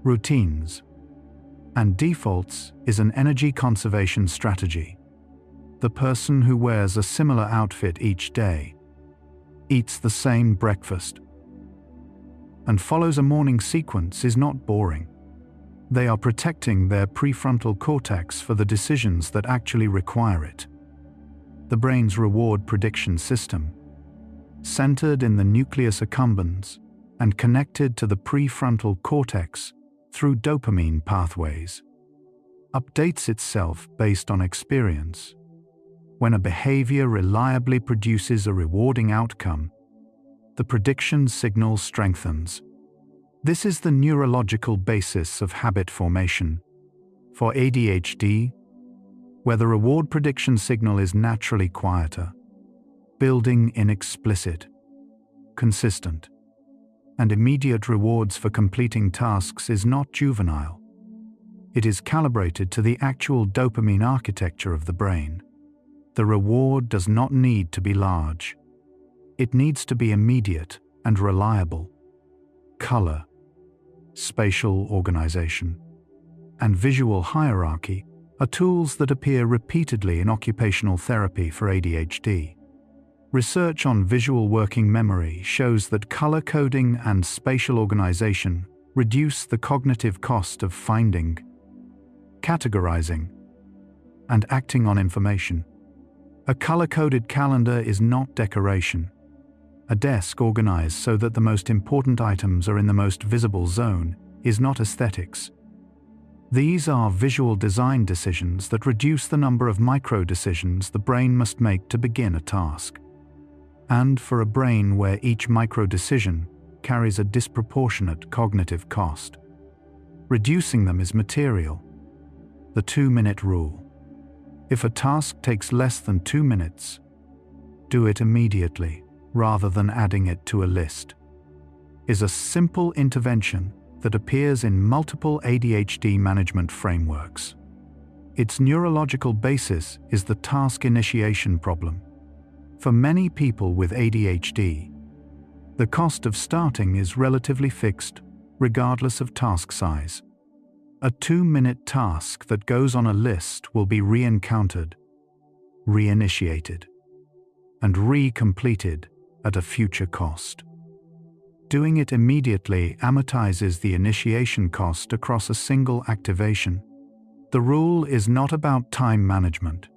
routines, and defaults is an energy conservation strategy. The person who wears a similar outfit each day, eats the same breakfast, and follows a morning sequence is not boring. They are protecting their prefrontal cortex for the decisions that actually require it. The brain's reward prediction system, centered in the nucleus accumbens and connected to the prefrontal cortex through dopamine pathways, updates itself based on experience. When a behavior reliably produces a rewarding outcome, the prediction signal strengthens. This is the neurological basis of habit formation. For ADHD, where the reward prediction signal is naturally quieter, building in explicit, consistent, and immediate rewards for completing tasks is not juvenile. It is calibrated to the actual dopamine architecture of the brain. The reward does not need to be large. It needs to be immediate and reliable. Color, spatial organization, and visual hierarchy are tools that appear repeatedly in occupational therapy for ADHD. Research on visual working memory shows that color coding and spatial organization reduce the cognitive cost of finding, categorizing, and acting on information. A color-coded calendar is not decoration. A desk organized so that the most important items are in the most visible zone is not aesthetics. These are visual design decisions that reduce the number of micro-decisions the brain must make to begin a task. And for a brain where each micro-decision carries a disproportionate cognitive cost, reducing them is material. The 2-minute rule. If a task takes less than 2 minutes, do it immediately rather than adding it to a list, is a simple intervention that appears in multiple ADHD management frameworks. Its neurological basis is the task initiation problem. For many people with ADHD, The cost of starting is relatively fixed, regardless of task size. A 2-minute task that goes on a list will be re-encountered, reinitiated, and re-completed at a future cost. Doing it immediately amortizes the initiation cost across a single activation. The rule is not about time management.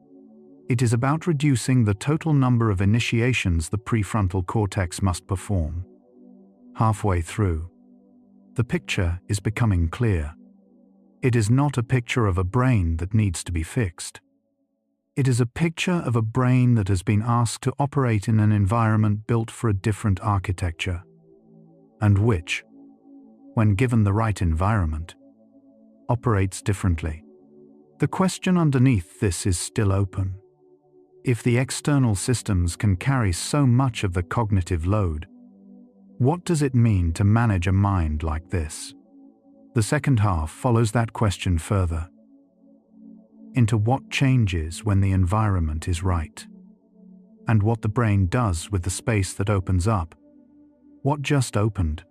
It is about reducing the total number of initiations the prefrontal cortex must perform. Halfway through, the picture is becoming clear. It is not a picture of a brain that needs to be fixed. It is a picture of a brain that has been asked to operate in an environment built for a different architecture, and which, when given the right environment, operates differently. The question underneath this is still open. If the external systems can carry so much of the cognitive load, what does it mean to manage a mind like this? The second half follows that question further, into what changes when the environment is right, and what the brain does with the space that opens up. What just opened?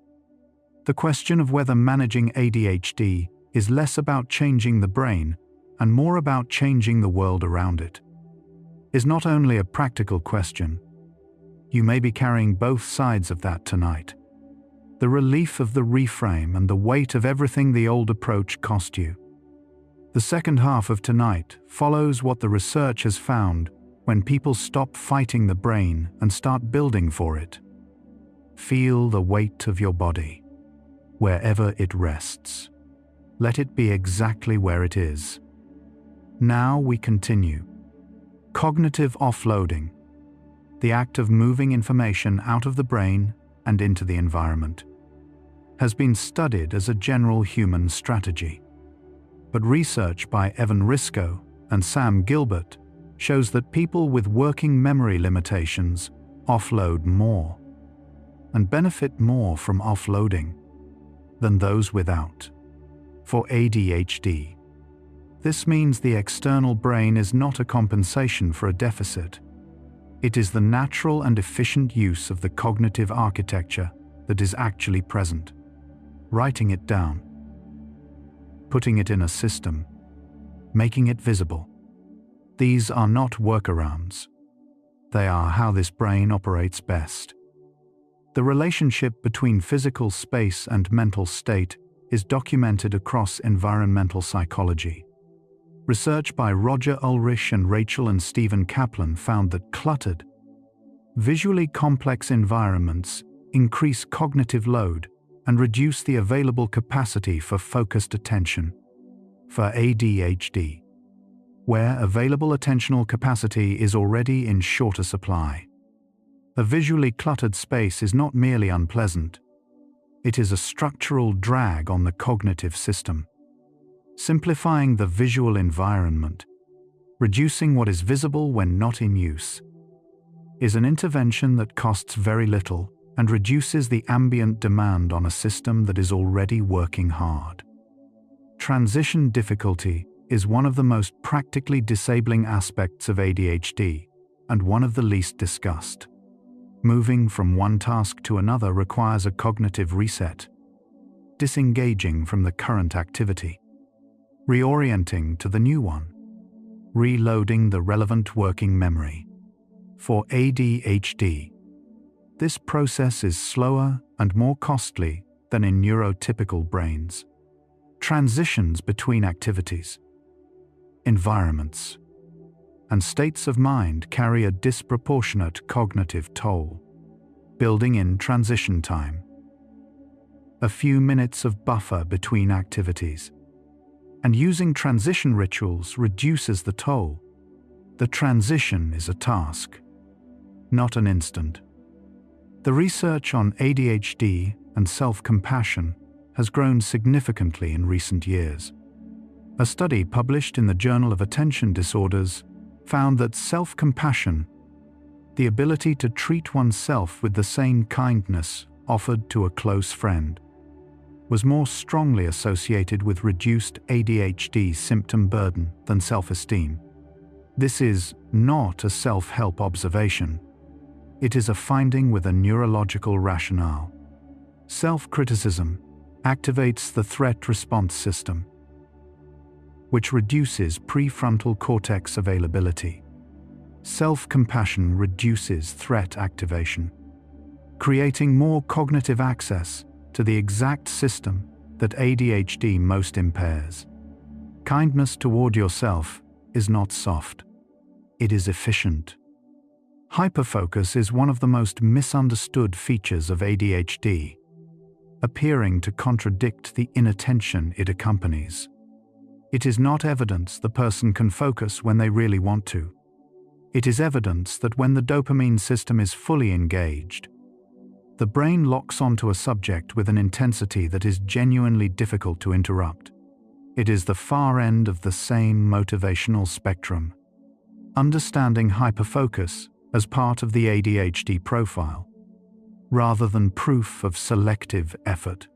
The question of whether managing ADHD is less about changing the brain and more about changing the world around it is not only a practical question. You may be carrying both sides of that tonight. The relief of the reframe and the weight of everything the old approach cost you. The second half of tonight follows what the research has found when people stop fighting the brain and start building for it. Feel the weight of your body, wherever it rests. Let it be exactly where it is. Now we continue. Cognitive offloading, the act of moving information out of the brain and into the environment, has been studied as a general human strategy. But research by Evan Risco and Sam Gilbert shows that people with working memory limitations offload more and benefit more from offloading than those without. For ADHD, this means the external brain is not a compensation for a deficit. It is the natural and efficient use of the cognitive architecture that is actually present. Writing it down, putting it in a system, making it visible. These are not workarounds. They are how this brain operates best. The relationship between physical space and mental state is documented across environmental psychology. Research by Roger Ulrich and Rachel and Stephen Kaplan found that cluttered, visually complex environments increase cognitive load and reduce the available capacity for focused attention. For ADHD, where available attentional capacity is already in shorter supply, a visually cluttered space is not merely unpleasant, it is a structural drag on the cognitive system. Simplifying the visual environment, reducing what is visible when not in use, is an intervention that costs very little and reduces the ambient demand on a system that is already working hard. Transition difficulty is one of the most practically disabling aspects of ADHD and one of the least discussed. Moving from one task to another requires a cognitive reset, disengaging from the current activity, reorienting to the new one, reloading the relevant working memory. For ADHD, this process is slower and more costly than in neurotypical brains. Transitions between activities, environments, and states of mind carry a disproportionate cognitive toll. Building in transition time, a few minutes of buffer between activities, and using transition rituals reduces the toll. The transition is a task, not an instant. The research on ADHD and self-compassion has grown significantly in recent years. A study published in the Journal of Attention Disorders found that self-compassion, the ability to treat oneself with the same kindness offered to a close friend, was more strongly associated with reduced ADHD symptom burden than self-esteem. This is not a self-help observation. it is a finding with a neurological rationale. Self-criticism activates the threat response system, which reduces prefrontal cortex availability. Self-compassion reduces threat activation, creating more cognitive access to the exact system that ADHD most impairs. Kindness toward yourself is not soft. It is efficient. Hyperfocus is one of the most misunderstood features of ADHD, appearing to contradict the inattention it accompanies. It is not evidence the person can focus when they really want to. It is evidence that when the dopamine system is fully engaged, the brain locks onto a subject with an intensity that is genuinely difficult to interrupt. It is the far end of the same motivational spectrum. Understanding hyperfocus as part of the ADHD profile, rather than proof of selective effort,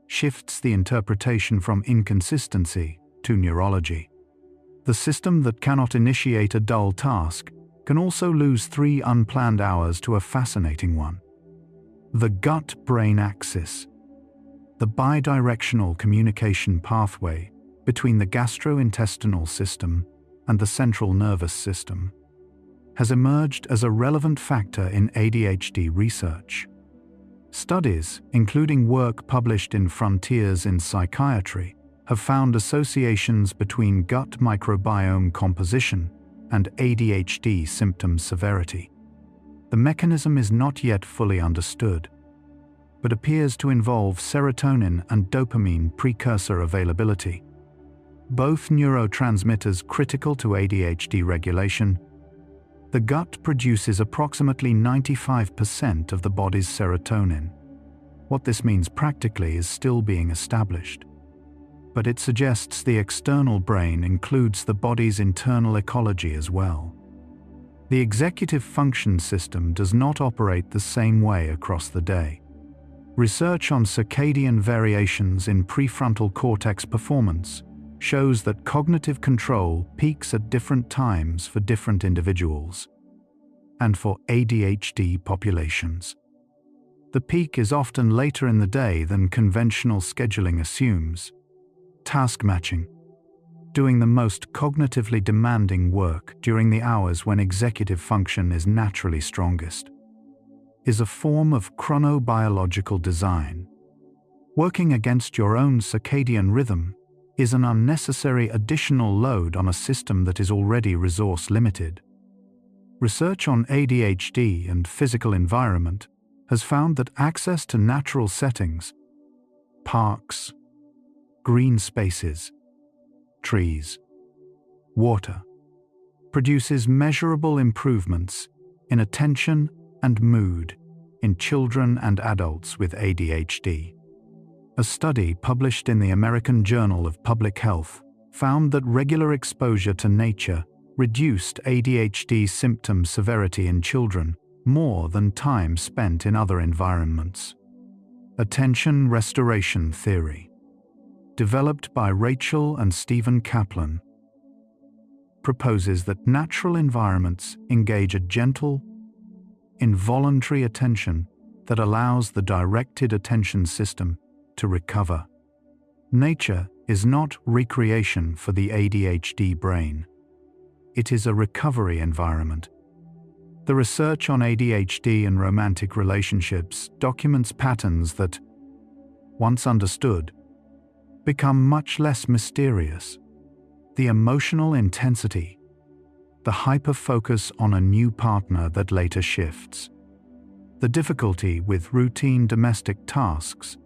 shifts the interpretation from inconsistency to neurology. The system that cannot initiate a dull task can also lose 3 unplanned hours to a fascinating one. The gut-brain axis, the bidirectional communication pathway between the gastrointestinal system and the central nervous system, has emerged as a relevant factor in ADHD research. Studies, including work published in Frontiers in Psychiatry, have found associations between gut microbiome composition and ADHD symptom severity. The mechanism is not yet fully understood, but appears to involve serotonin and dopamine precursor availability, both neurotransmitters critical to ADHD regulation. The gut produces approximately 95% of the body's serotonin. What this means practically is still being established, but it suggests the external brain includes the body's internal ecology as well. The executive function system does not operate the same way across the day. Research on circadian variations in prefrontal cortex performance shows that cognitive control peaks at different times for different individuals, and for ADHD populations. The peak is often later in the day than conventional scheduling assumes. Task matching, doing the most cognitively demanding work during the hours when executive function is naturally strongest, is a form of chronobiological design. Working against your own circadian rhythm is an unnecessary additional load on a system that is already resource-limited. Research on ADHD and physical environment has found that access to natural settings, parks, green spaces, trees, water, produces measurable improvements in attention and mood in children and adults with ADHD. A study published in the American Journal of Public Health found that regular exposure to nature reduced ADHD symptom severity in children more than time spent in other environments. Attention restoration theory, developed by Rachel and Stephen Kaplan, proposes that natural environments engage a gentle, involuntary attention that allows the directed attention system to recover. Nature is not recreation for the ADHD brain. It is a recovery environment. The research on ADHD and romantic relationships documents patterns that, once understood, become much less mysterious. The emotional intensity, the hyper-focus on a new partner that later shifts, the difficulty with routine domestic tasks,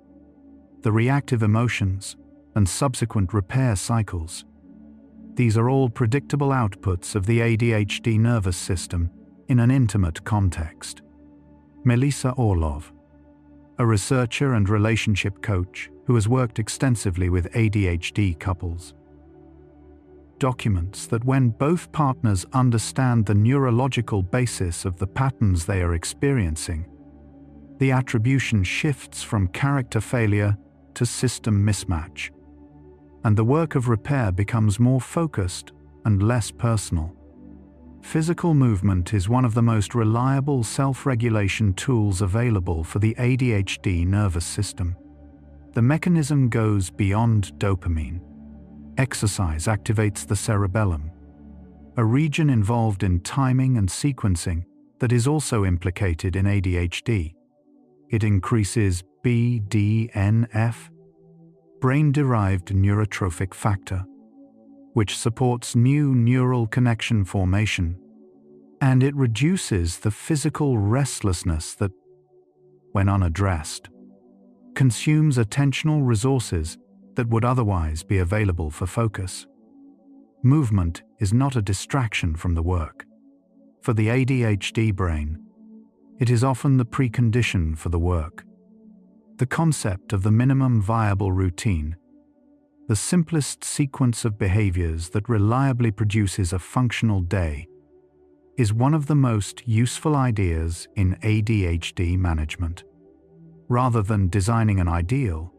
the reactive emotions and subsequent repair cycles. These are all predictable outputs of the ADHD nervous system in an intimate context. Melissa Orlov, a researcher and relationship coach who has worked extensively with ADHD couples, documents that when both partners understand the neurological basis of the patterns they are experiencing, the attribution shifts from character failure to system mismatch, and the work of repair becomes more focused and less personal. Physical movement is one of the most reliable self-regulation tools available for the ADHD nervous system. The mechanism goes beyond dopamine. Exercise activates the cerebellum, a region involved in timing and sequencing that is also implicated in ADHD. It increases BDNF, brain-derived neurotrophic factor, which supports new neural connection formation, and it reduces the physical restlessness that, when unaddressed, consumes attentional resources that would otherwise be available for focus. Movement is not a distraction from the work. For the ADHD brain, it is often the precondition for the work. The concept of the minimum viable routine, the simplest sequence of behaviors that reliably produces a functional day, is one of the most useful ideas in ADHD management. Rather than designing an ideal,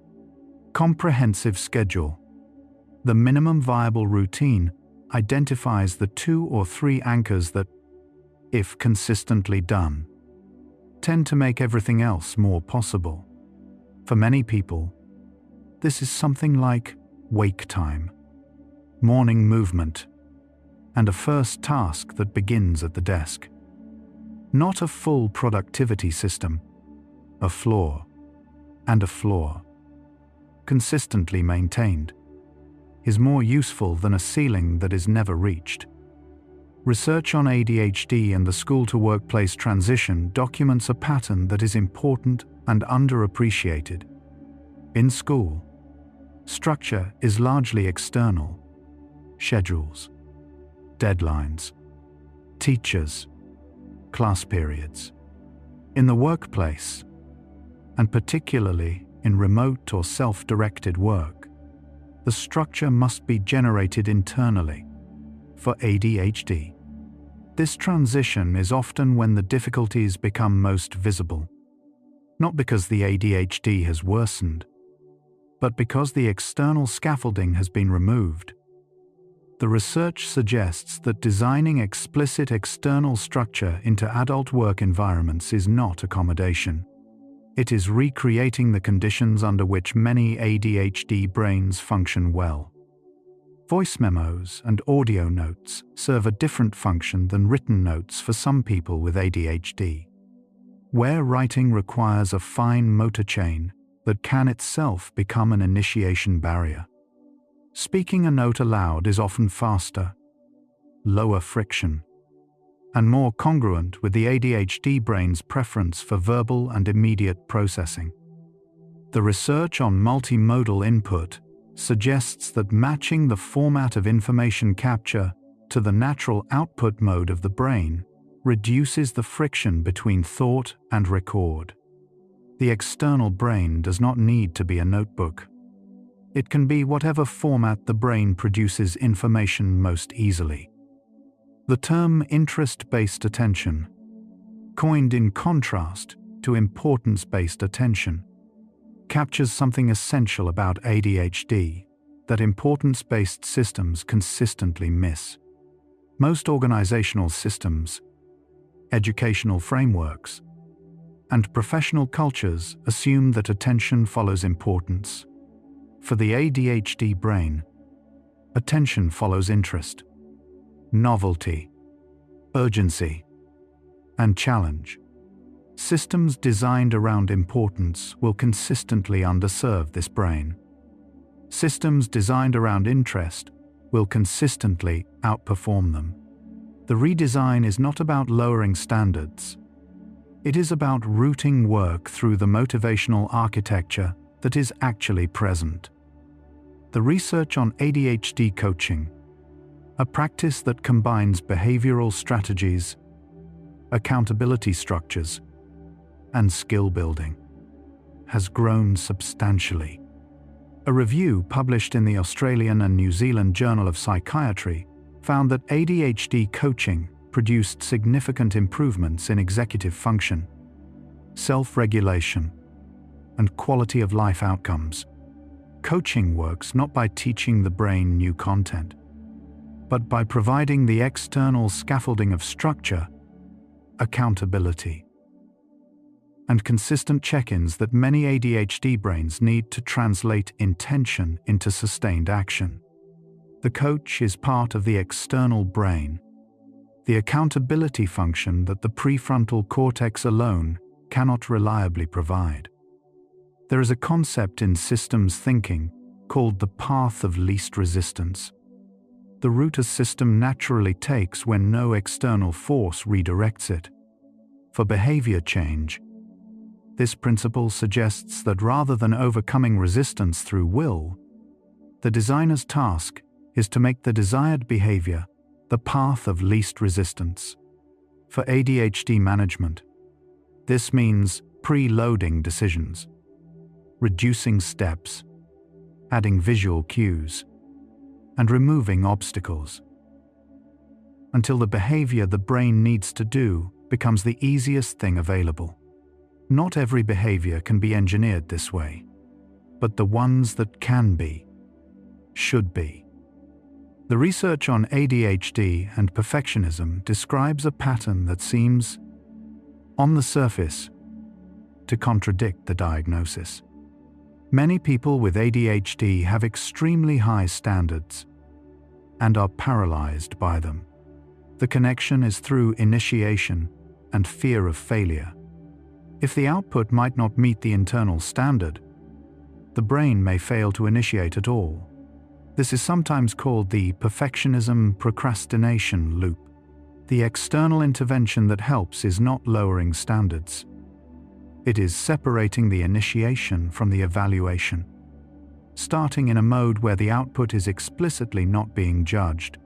comprehensive schedule, the minimum viable routine identifies the 2 or 3 anchors that, if consistently done, tend to make everything else more possible. For many people, this is something like wake time, morning movement, and a first task that begins at the desk. Not a full productivity system, a floor, and a floor, consistently maintained, is more useful than a ceiling that is never reached. Research on ADHD and the school-to-workplace transition documents a pattern that is important and underappreciated. In school, structure is largely external: schedules, deadlines, teachers, class periods. In the workplace, and particularly in remote or self-directed work, the structure must be generated internally. For ADHD, this transition is often when the difficulties become most visible, not because the ADHD has worsened, but because the external scaffolding has been removed. The research suggests that designing explicit external structure into adult work environments is not accommodation. It is recreating the conditions under which many ADHD brains function well. Voice memos and audio notes serve a different function than written notes for some people with ADHD. Where writing requires a fine motor chain that can itself become an initiation barrier, speaking a note aloud is often faster, lower friction, and more congruent with the ADHD brain's preference for verbal and immediate processing. The research on multimodal input suggests that matching the format of information capture to the natural output mode of the brain reduces the friction between thought and record. The external brain does not need to be a notebook. It can be whatever format the brain produces information most easily. The term interest-based attention, coined in contrast to importance-based attention, captures something essential about ADHD that importance-based systems consistently miss. Most organizational systems, educational frameworks, and professional cultures assume that attention follows importance. For the ADHD brain, attention follows interest, novelty, urgency, and challenge. Systems designed around importance will consistently underserve this brain. Systems designed around interest will consistently outperform them. The redesign is not about lowering standards. It is about routing work through the motivational architecture that is actually present. The research on ADHD coaching, a practice that combines behavioral strategies, accountability structures, and skill building, has grown substantially. A review published in the Australian and New Zealand Journal of Psychiatry found that ADHD coaching produced significant improvements in executive function, self-regulation, and quality of life outcomes. Coaching works not by teaching the brain new content, but by providing the external scaffolding of structure, accountability, and consistent check-ins that many ADHD brains need to translate intention into sustained action. The coach is part of the external brain, the accountability function that the prefrontal cortex alone cannot reliably provide. There is a concept in systems thinking called the path of least resistance, the route a system naturally takes when no external force redirects it. For behavior change, this principle suggests that rather than overcoming resistance through will, the designer's task is to make the desired behavior the path of least resistance. For ADHD management, this means pre-loading decisions, reducing steps, adding visual cues, and removing obstacles, until the behavior the brain needs to do becomes the easiest thing available. Not every behavior can be engineered this way, but the ones that can be, should be. The research on ADHD and perfectionism describes a pattern that seems, on the surface, to contradict the diagnosis. Many people with ADHD have extremely high standards and are paralyzed by them. The connection is through initiation and fear of failure. If the output might not meet the internal standard, the brain may fail to initiate at all. This is sometimes called the perfectionism procrastination loop. The external intervention that helps is not lowering standards. It is separating the initiation from the evaluation, starting in a mode where the output is explicitly not being judged,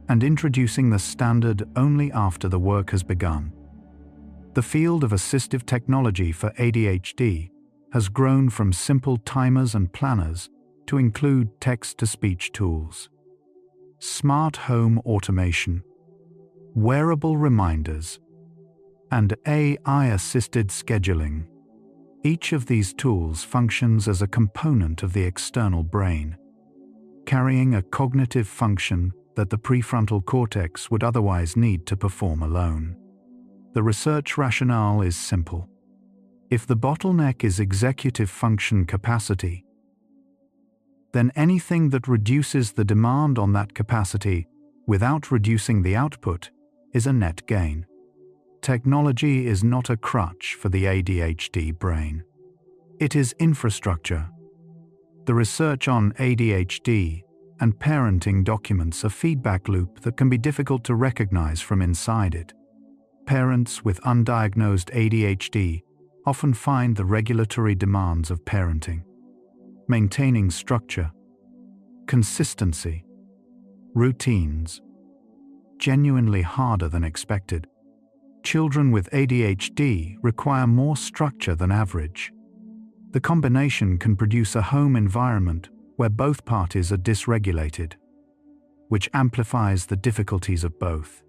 and introducing the standard only after the work has begun. The field of assistive technology for ADHD has grown from simple timers and planners to include text-to-speech tools, smart home automation, wearable reminders, and AI-assisted scheduling. Each of these tools functions as a component of the external brain, carrying a cognitive function that the prefrontal cortex would otherwise need to perform alone. The research rationale is simple. If the bottleneck is executive function capacity, then anything that reduces the demand on that capacity without reducing the output is a net gain. Technology is not a crutch for the ADHD brain. It is infrastructure. The research on ADHD and parenting documents a feedback loop that can be difficult to recognize from inside it. Parents with undiagnosed ADHD often find the regulatory demands of parenting, maintaining structure, consistency, routines, genuinely harder than expected. Children with ADHD require more structure than average. The combination can produce a home environment where both parties are dysregulated, which amplifies the difficulties of both.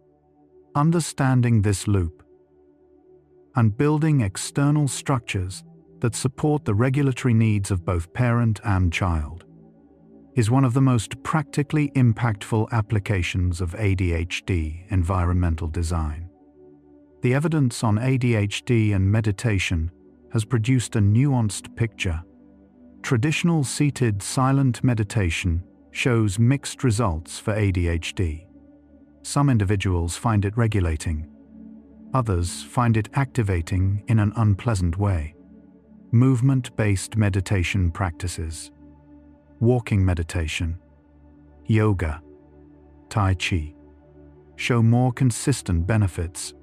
Understanding this loop and building external structures that support the regulatory needs of both parent and child is one of the most practically impactful applications of ADHD environmental design. The evidence on ADHD and meditation has produced a nuanced picture. Traditional seated silent meditation shows mixed results for ADHD. Some individuals find it regulating. Others find it activating in an unpleasant way. Movement-based meditation practices, walking meditation, yoga, Tai Chi, show more consistent benefits.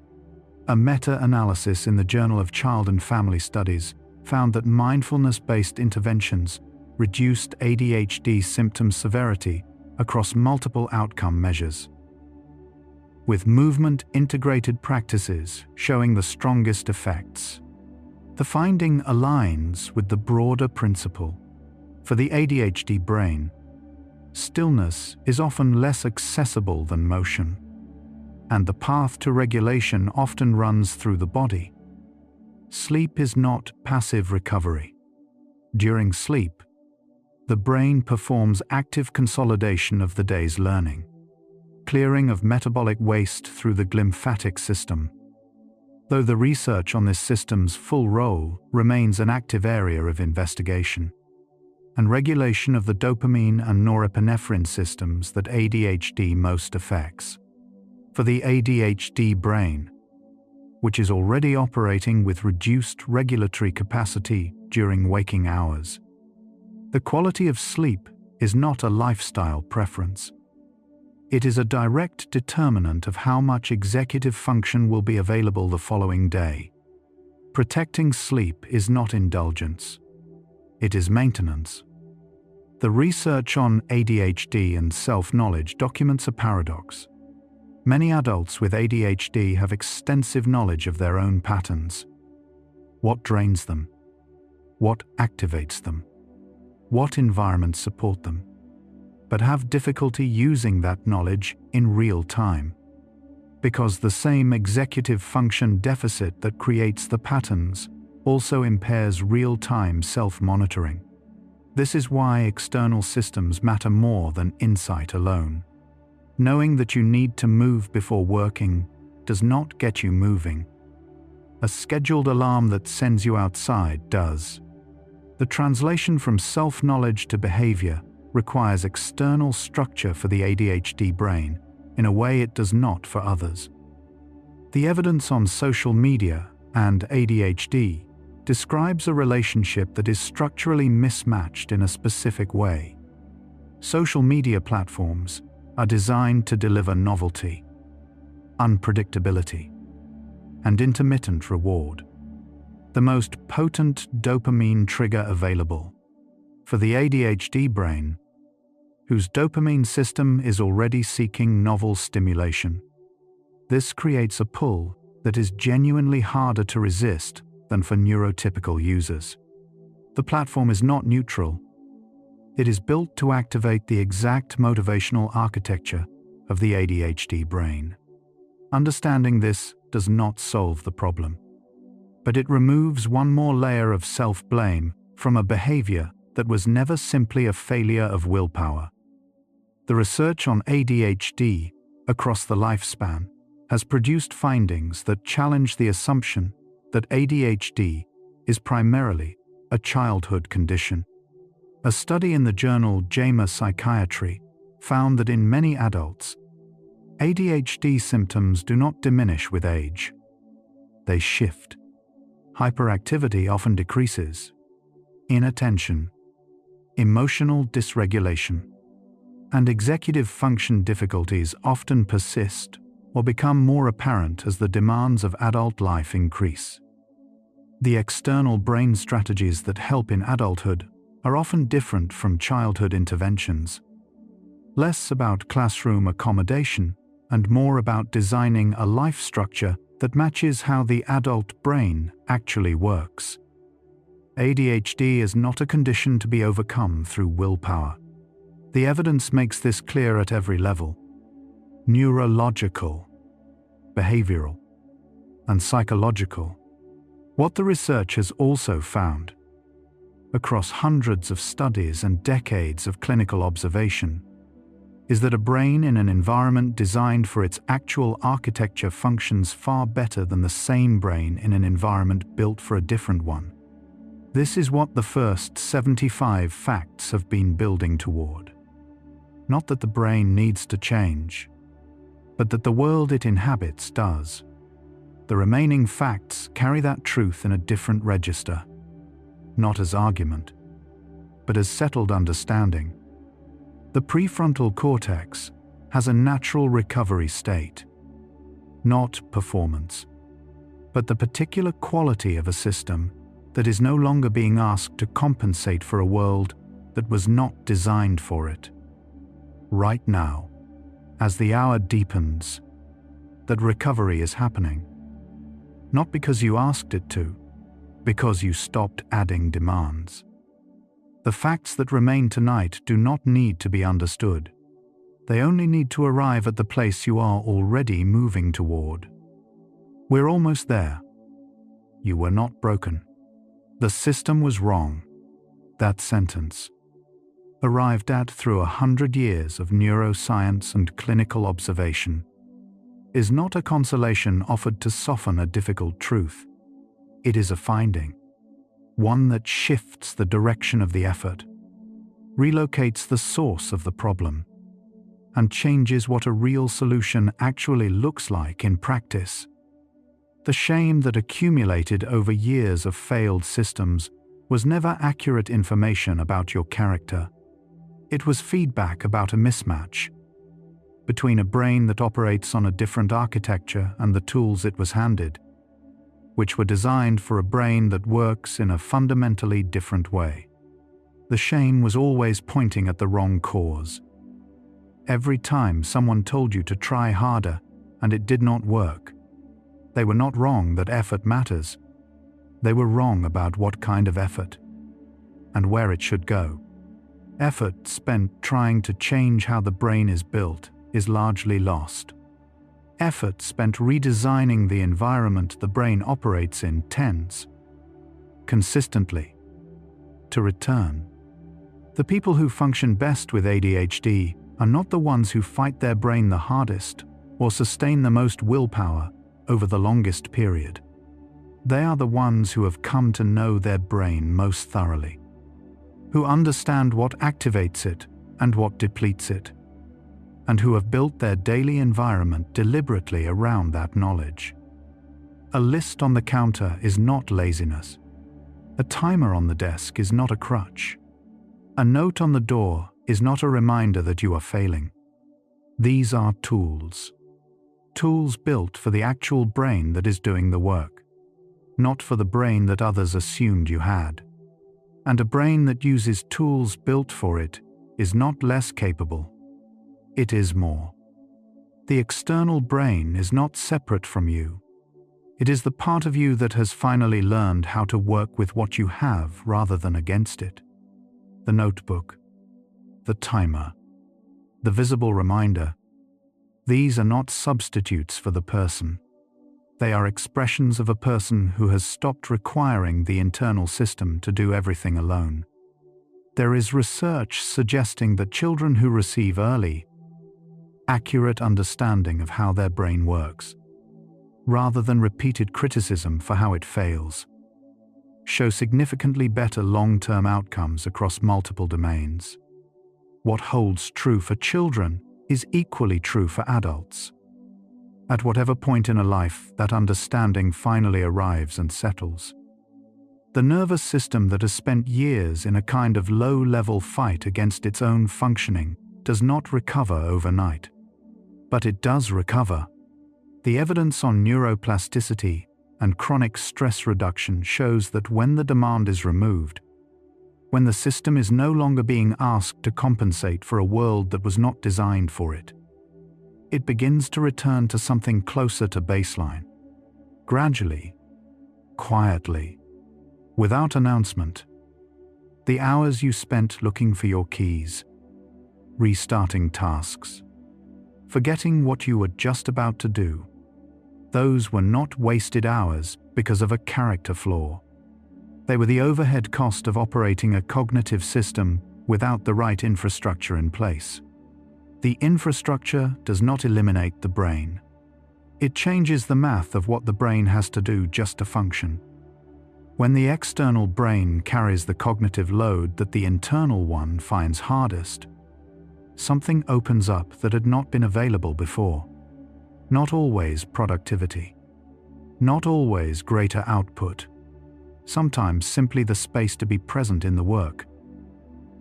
A meta-analysis in the Journal of Child and Family Studies found that mindfulness-based interventions reduced ADHD symptom severity across multiple outcome measures, with movement-integrated practices showing the strongest effects. The finding aligns with the broader principle. For the ADHD brain, stillness is often less accessible than motion, and the path to regulation often runs through the body. Sleep is not passive recovery. During sleep, the brain performs active consolidation of the day's learning. clearing of metabolic waste through the glymphatic system. Though the research on this system's full role remains an active area of investigation, and regulation of the dopamine and norepinephrine systems that ADHD most affects. For the ADHD brain, which is already operating with reduced regulatory capacity during waking hours, the quality of sleep is not a lifestyle preference. It is a direct determinant of how much executive function will be available the following day. Protecting sleep is not indulgence. It is maintenance. The research on ADHD and self-knowledge documents a paradox. Many adults with ADHD have extensive knowledge of their own patterns. What drains them? What activates them? What environments support them? But have difficulty using that knowledge in real time, because the same executive function deficit that creates the patterns also impairs real-time self-monitoring. This is why external systems matter more than insight alone. Knowing that you need to move before working does not get you moving. A scheduled alarm that sends you outside does. The translation from self-knowledge to behavior requires external structure for the ADHD brain in a way it does not for others. The evidence on social media and ADHD describes a relationship that is structurally mismatched in a specific way. Social media platforms are designed to deliver novelty, unpredictability, and intermittent reward, the most potent dopamine trigger available. For the ADHD brain, whose dopamine system is already seeking novel stimulation, this creates a pull that is genuinely harder to resist than for neurotypical users. The platform is not neutral. It is built to activate the exact motivational architecture of the ADHD brain. Understanding this does not solve the problem, but it removes one more layer of self-blame from a behavior that was never simply a failure of willpower. The research on ADHD across the lifespan has produced findings that challenge the assumption that ADHD is primarily a childhood condition. A study in the journal JAMA Psychiatry found that in many adults, ADHD symptoms do not diminish with age. They shift. Hyperactivity often decreases. Inattention, emotional dysregulation, and executive function difficulties often persist or become more apparent as the demands of adult life increase. The external brain strategies that help in adulthood are often different from childhood interventions, less about classroom accommodation and more about designing a life structure that matches how the adult brain actually works. ADHD is not a condition to be overcome through willpower. The evidence makes this clear at every level: neurological, behavioral, and psychological. What the research has also found, across hundreds of studies and decades of clinical observation, is that a brain in an environment designed for its actual architecture functions far better than the same brain in an environment built for a different one. This is what the first 75 facts have been building toward. Not that the brain needs to change, but that the world it inhabits does. The remaining facts carry that truth in a different register, not as argument, but as settled understanding. The prefrontal cortex has a natural recovery state, not performance, but the particular quality of a system that is no longer being asked to compensate for a world that was not designed for it. Right now, as the hour deepens, that recovery is happening. Not because you asked it to, because you stopped adding demands. The facts that remain tonight do not need to be understood. They only need to arrive at the place you are already moving toward. We're almost there. You were not broken. The system was wrong. That sentence, arrived at through 100 years of neuroscience and clinical observation, is not a consolation offered to soften a difficult truth. It is a finding, one that shifts the direction of the effort, relocates the source of the problem, and changes what a real solution actually looks like in practice. The shame that accumulated over years of failed systems was never accurate information about your character. It was feedback about a mismatch between a brain that operates on a different architecture and the tools it was handed, which were designed for a brain that works in a fundamentally different way. The shame was always pointing at the wrong cause. Every time someone told you to try harder and it did not work, they were not wrong that effort matters. They were wrong about what kind of effort and where it should go. Effort spent trying to change how the brain is built is largely lost. Effort spent redesigning the environment the brain operates in tends, consistently, to return. The people who function best with ADHD are not the ones who fight their brain the hardest or sustain the most willpower over the longest period. They are the ones who have come to know their brain most thoroughly, who understand what activates it and what depletes it, and who have built their daily environment deliberately around that knowledge. A list on the counter is not laziness. A timer on the desk is not a crutch. A note on the door is not a reminder that you are failing. These are tools. Tools built for the actual brain that is doing the work, not for the brain that others assumed you had. And a brain that uses tools built for it is not less capable. It is more. The external brain is not separate from you. It is the part of you that has finally learned how to work with what you have rather than against it. The notebook, the timer, the visible reminder. These are not substitutes for the person. They are expressions of a person who has stopped requiring the internal system to do everything alone. There is research suggesting that children who receive early, accurate understanding of how their brain works, rather than repeated criticism for how it fails, show significantly better long-term outcomes across multiple domains. What holds true for children is equally true for adults. At whatever point in a life that understanding finally arrives and settles, the nervous system that has spent years in a kind of low-level fight against its own functioning does not recover overnight. But it does recover. The evidence on neuroplasticity and chronic stress reduction shows that when the demand is removed, when the system is no longer being asked to compensate for a world that was not designed for it, it begins to return to something closer to baseline. Gradually, quietly, without announcement. The hours you spent looking for your keys, restarting tasks, forgetting what you were just about to do, those were not wasted hours because of a character flaw. They were the overhead cost of operating a cognitive system without the right infrastructure in place. The infrastructure does not eliminate the brain. It changes the math of what the brain has to do just to function. When the external brain carries the cognitive load that the internal one finds hardest, something opens up that had not been available before. Not always productivity. Not always greater output. Sometimes simply the space to be present in the work.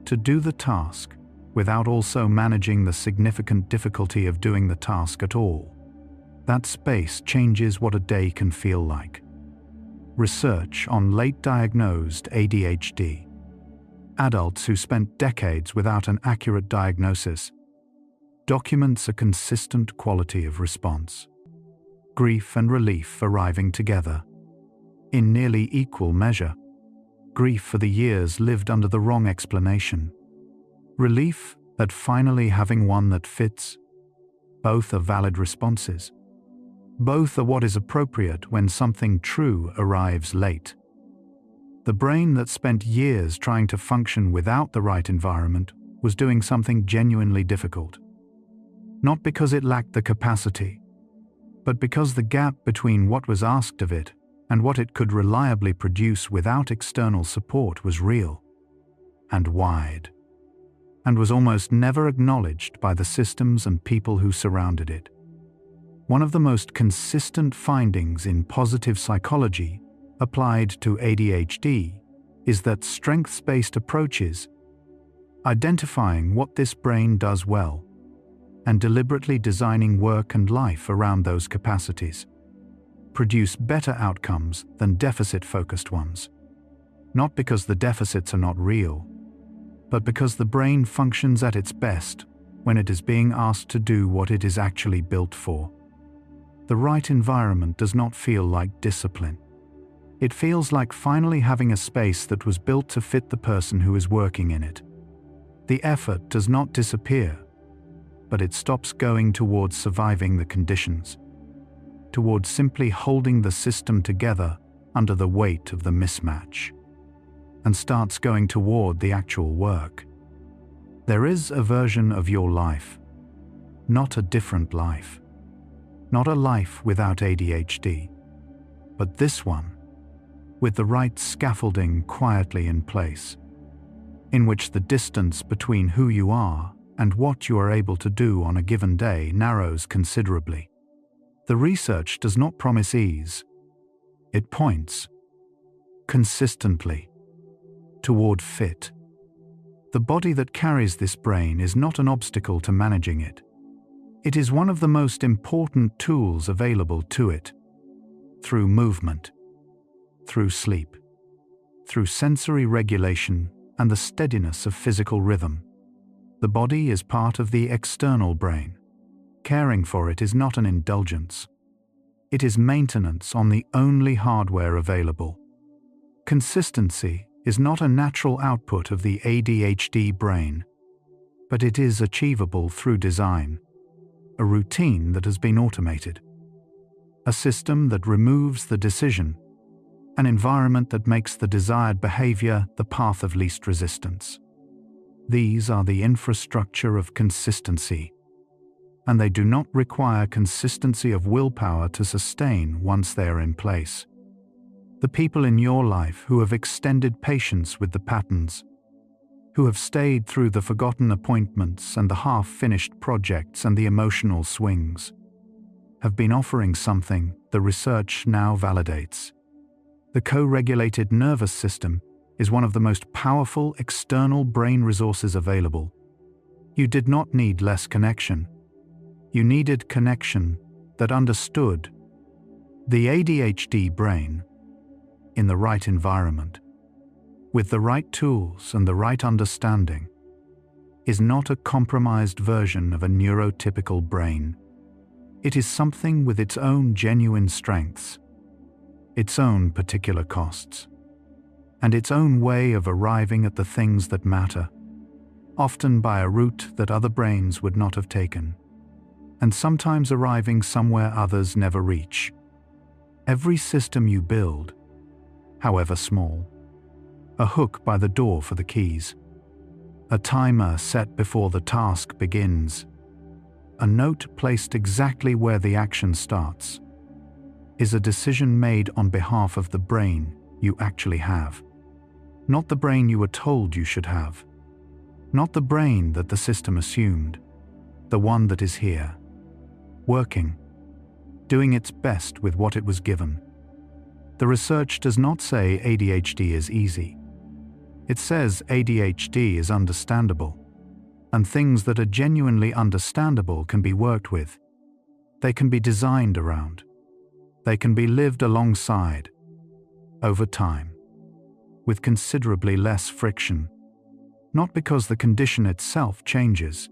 To do the task without also managing the significant difficulty of doing the task at all. That space changes what a day can feel like. Research on late diagnosed ADHD. Adults who spent decades without an accurate diagnosis documents a consistent quality of response. Grief and relief arriving together, in nearly equal measure. Grief for the years lived under the wrong explanation. Relief at finally having one that fits. Both are valid responses. Both are what is appropriate when something true arrives late. The brain that spent years trying to function without the right environment was doing something genuinely difficult. Not because it lacked the capacity, but because the gap between what was asked of it and what it could reliably produce without external support was real and wide, and was almost never acknowledged by the systems and people who surrounded it. One of the most consistent findings in positive psychology applied to ADHD is that strengths-based approaches, identifying what this brain does well, and deliberately designing work and life around those capacities, produce better outcomes than deficit-focused ones. Not because the deficits are not real, but because the brain functions at its best when it is being asked to do what it is actually built for. The right environment does not feel like discipline. It feels like finally having a space that was built to fit the person who is working in it. The effort does not disappear, but it stops going towards surviving the conditions, towards simply holding the system together under the weight of the mismatch, and starts going toward the actual work. There is a version of your life, not a different life, not a life without ADHD, but this one, with the right scaffolding quietly in place, in which the distance between who you are and what you are able to do on a given day narrows considerably. The research does not promise ease. It points, consistently, toward fit. The body that carries this brain is not an obstacle to managing it. It is one of the most important tools available to it. Through movement, through sleep, through sensory regulation and the steadiness of physical rhythm. The body is part of the external brain. Caring for it is not an indulgence. It is maintenance on the only hardware available. Consistency is not a natural output of the ADHD brain, but it is achievable through design, a routine that has been automated, a system that removes the decision, an environment that makes the desired behavior the path of least resistance. These are the infrastructure of consistency, and they do not require consistency of willpower to sustain once they are in place. The people in your life who have extended patience with the patterns, who have stayed through the forgotten appointments and the half-finished projects and the emotional swings, have been offering something the research now validates. The co-regulated nervous system is one of the most powerful external brain resources available. You did not need less connection. You needed connection that understood. The ADHD brain, in the right environment, with the right tools and the right understanding, is not a compromised version of a neurotypical brain. It is something with its own genuine strengths, its own particular costs, and its own way of arriving at the things that matter, often by a route that other brains would not have taken, and sometimes arriving somewhere others never reach. Every system you build, however small, a hook by the door for the keys, a timer set before the task begins, a note placed exactly where the action starts, is a decision made on behalf of the brain you actually have. Not the brain you were told you should have. Not the brain that the system assumed. The one that is here, working, doing its best with what it was given. The research does not say ADHD is easy. It says ADHD is understandable, and things that are genuinely understandable can be worked with. They can be designed around. They can be lived alongside, over time, with considerably less friction, not because the condition itself changes,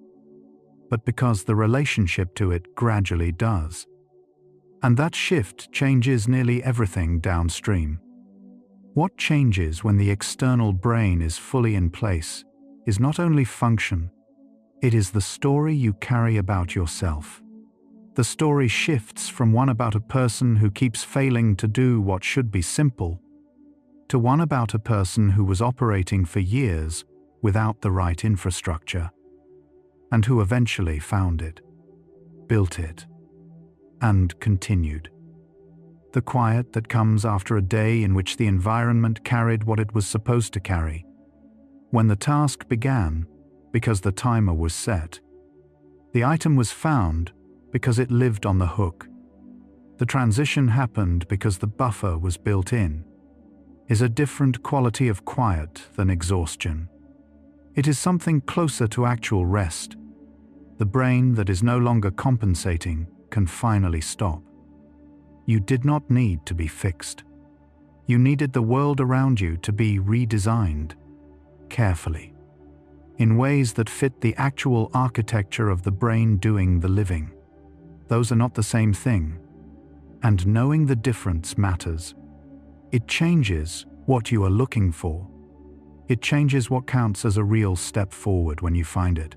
but because the relationship to it gradually does. And that shift changes nearly everything downstream. What changes when the external brain is fully in place is not only function, it is the story you carry about yourself. The story shifts from one about a person who keeps failing to do what should be simple, to one about a person who was operating for years without the right infrastructure, and who eventually found it, built it, and continued. The quiet that comes after a day in which the environment carried what it was supposed to carry. When the task began, because the timer was set. The item was found because it lived on the hook. The transition happened because the buffer was built in. Is a different quality of quiet than exhaustion. It is something closer to actual rest. The brain that is no longer compensating can finally stop. You did not need to be fixed. You needed the world around you to be redesigned, carefully, in ways that fit the actual architecture of the brain doing the living. Those are not the same thing, and knowing the difference matters. It changes what you are looking for. It changes what counts as a real step forward when you find it.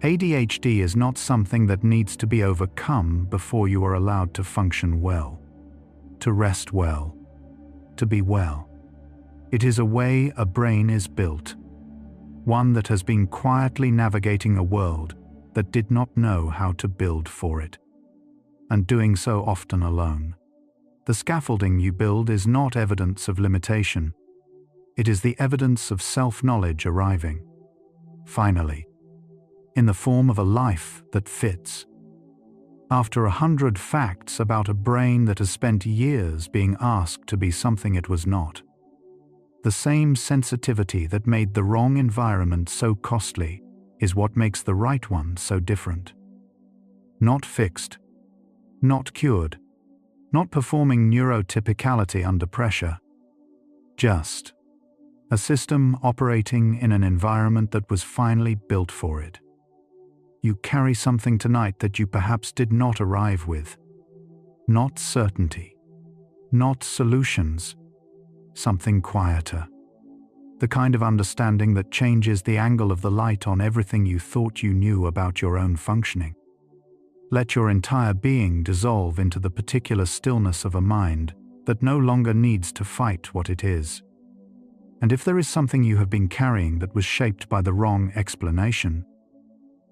ADHD is not something that needs to be overcome before you are allowed to function well, to rest well, to be well. It is a way a brain is built, one that has been quietly navigating a world that did not know how to build for it, and doing so often alone. The scaffolding you build is not evidence of limitation. It is the evidence of self-knowledge arriving, finally, in the form of a life that fits. After 100 facts about a brain that has spent years being asked to be something it was not. The same sensitivity that made the wrong environment so costly is what makes the right one so different. Not fixed, not cured, not performing neurotypicality under pressure. Just a system operating in an environment that was finally built for it. You carry something tonight that you perhaps did not arrive with. Not certainty, not solutions, something quieter. The kind of understanding that changes the angle of the light on everything you thought you knew about your own functioning. Let your entire being dissolve into the particular stillness of a mind that no longer needs to fight what it is. And if there is something you have been carrying that was shaped by the wrong explanation,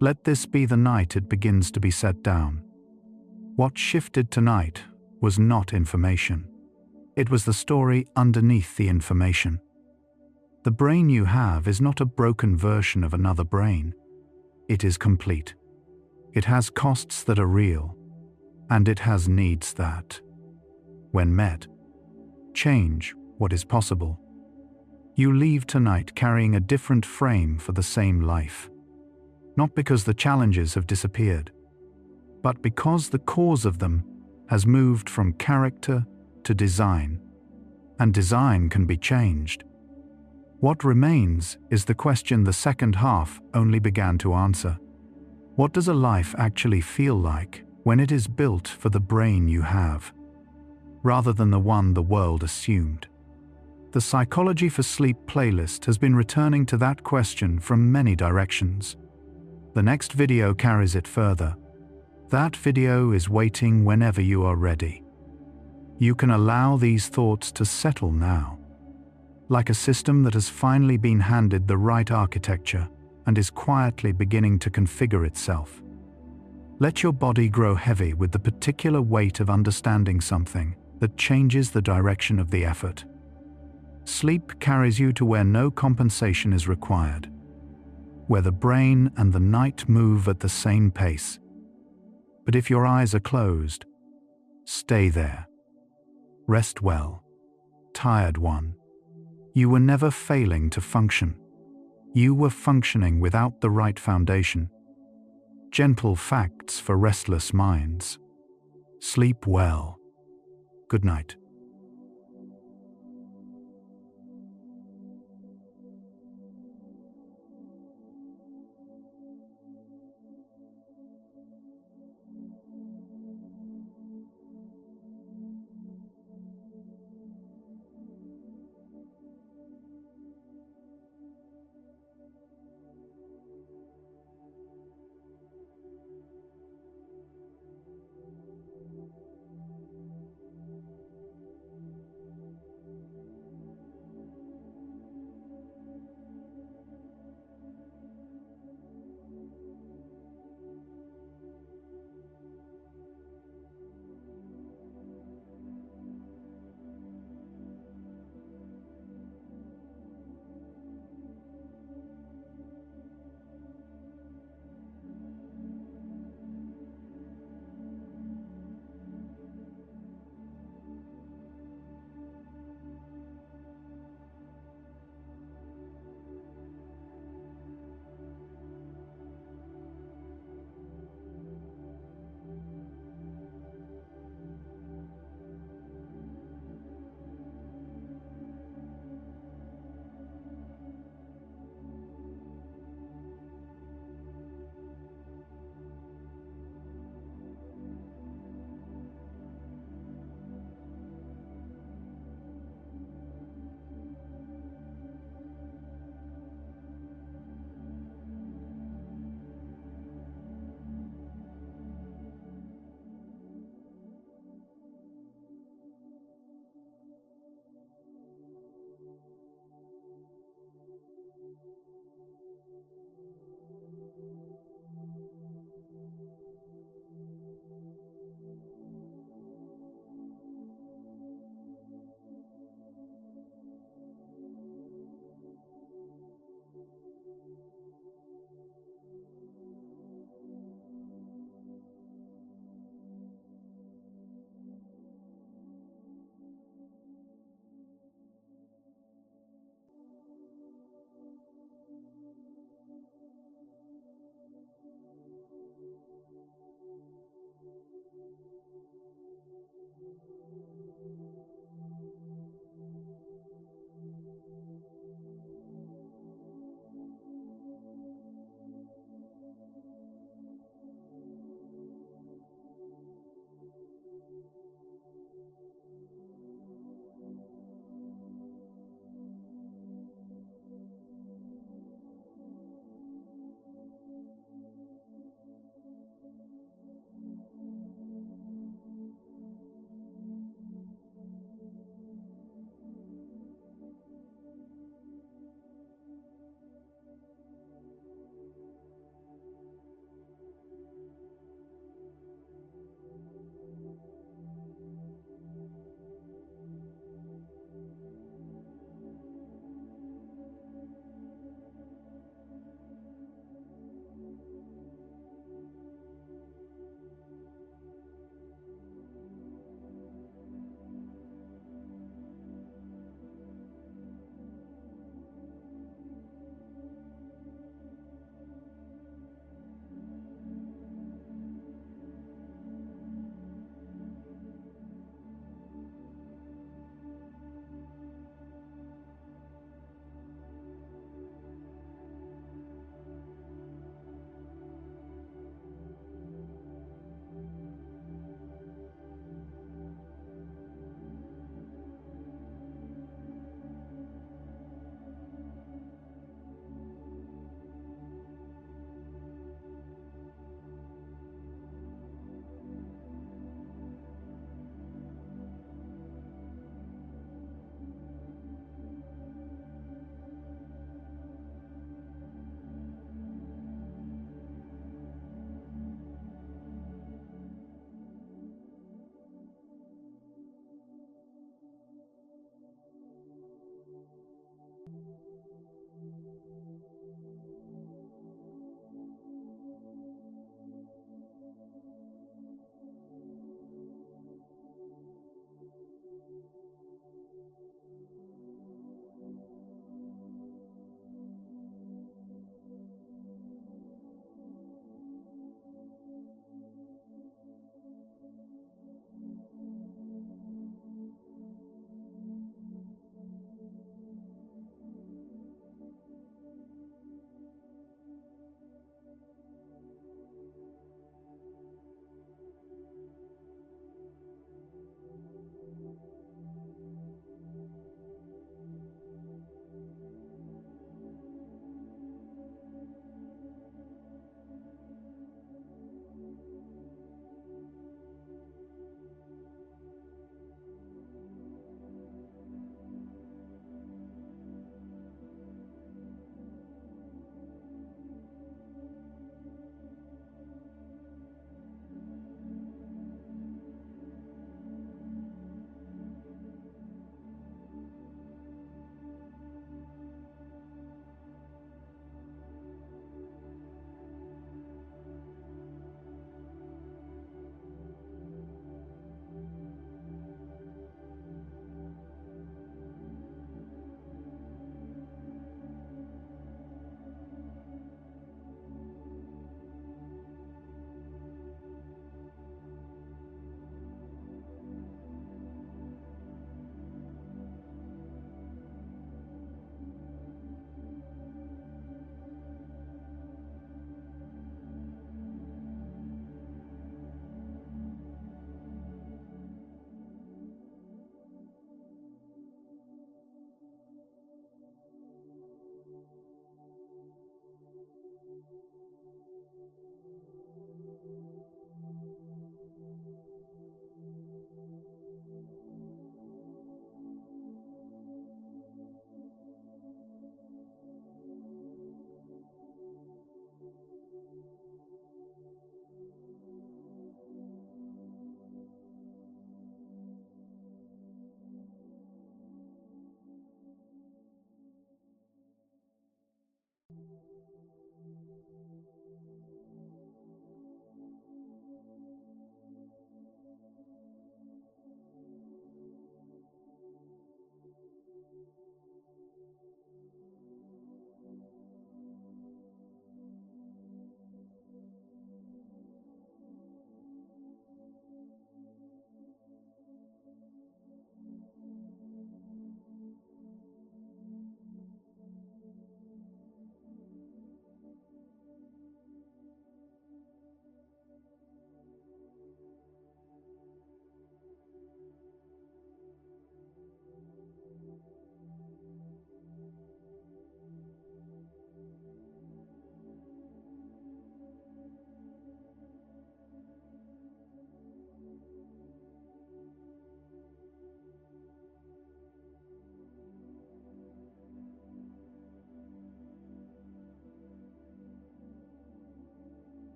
let this be the night it begins to be set down. What shifted tonight was not information. It was the story underneath the information. The brain you have is not a broken version of another brain. It is complete. It has costs that are real, and it has needs that, when met, change what is possible. You leave tonight carrying a different frame for the same life. Not because the challenges have disappeared, but because the cause of them has moved from character to design, and design can be changed. What remains is the question the second half only began to answer. What does a life actually feel like when it is built for the brain you have, rather than the one the world assumed? The Psychology for Sleep playlist has been returning to that question from many directions. The next video carries it further. That video is waiting whenever you are ready. You can allow these thoughts to settle now, like a system that has finally been handed the right architecture and is quietly beginning to configure itself. Let your body grow heavy with the particular weight of understanding something that changes the direction of the effort. Sleep carries you to where no compensation is required, where the brain and the night move at the same pace. But if your eyes are closed, stay there. Rest well, tired one. You were never failing to function. You were functioning without the right foundation. Gentle facts for restless minds. Sleep well. Good night.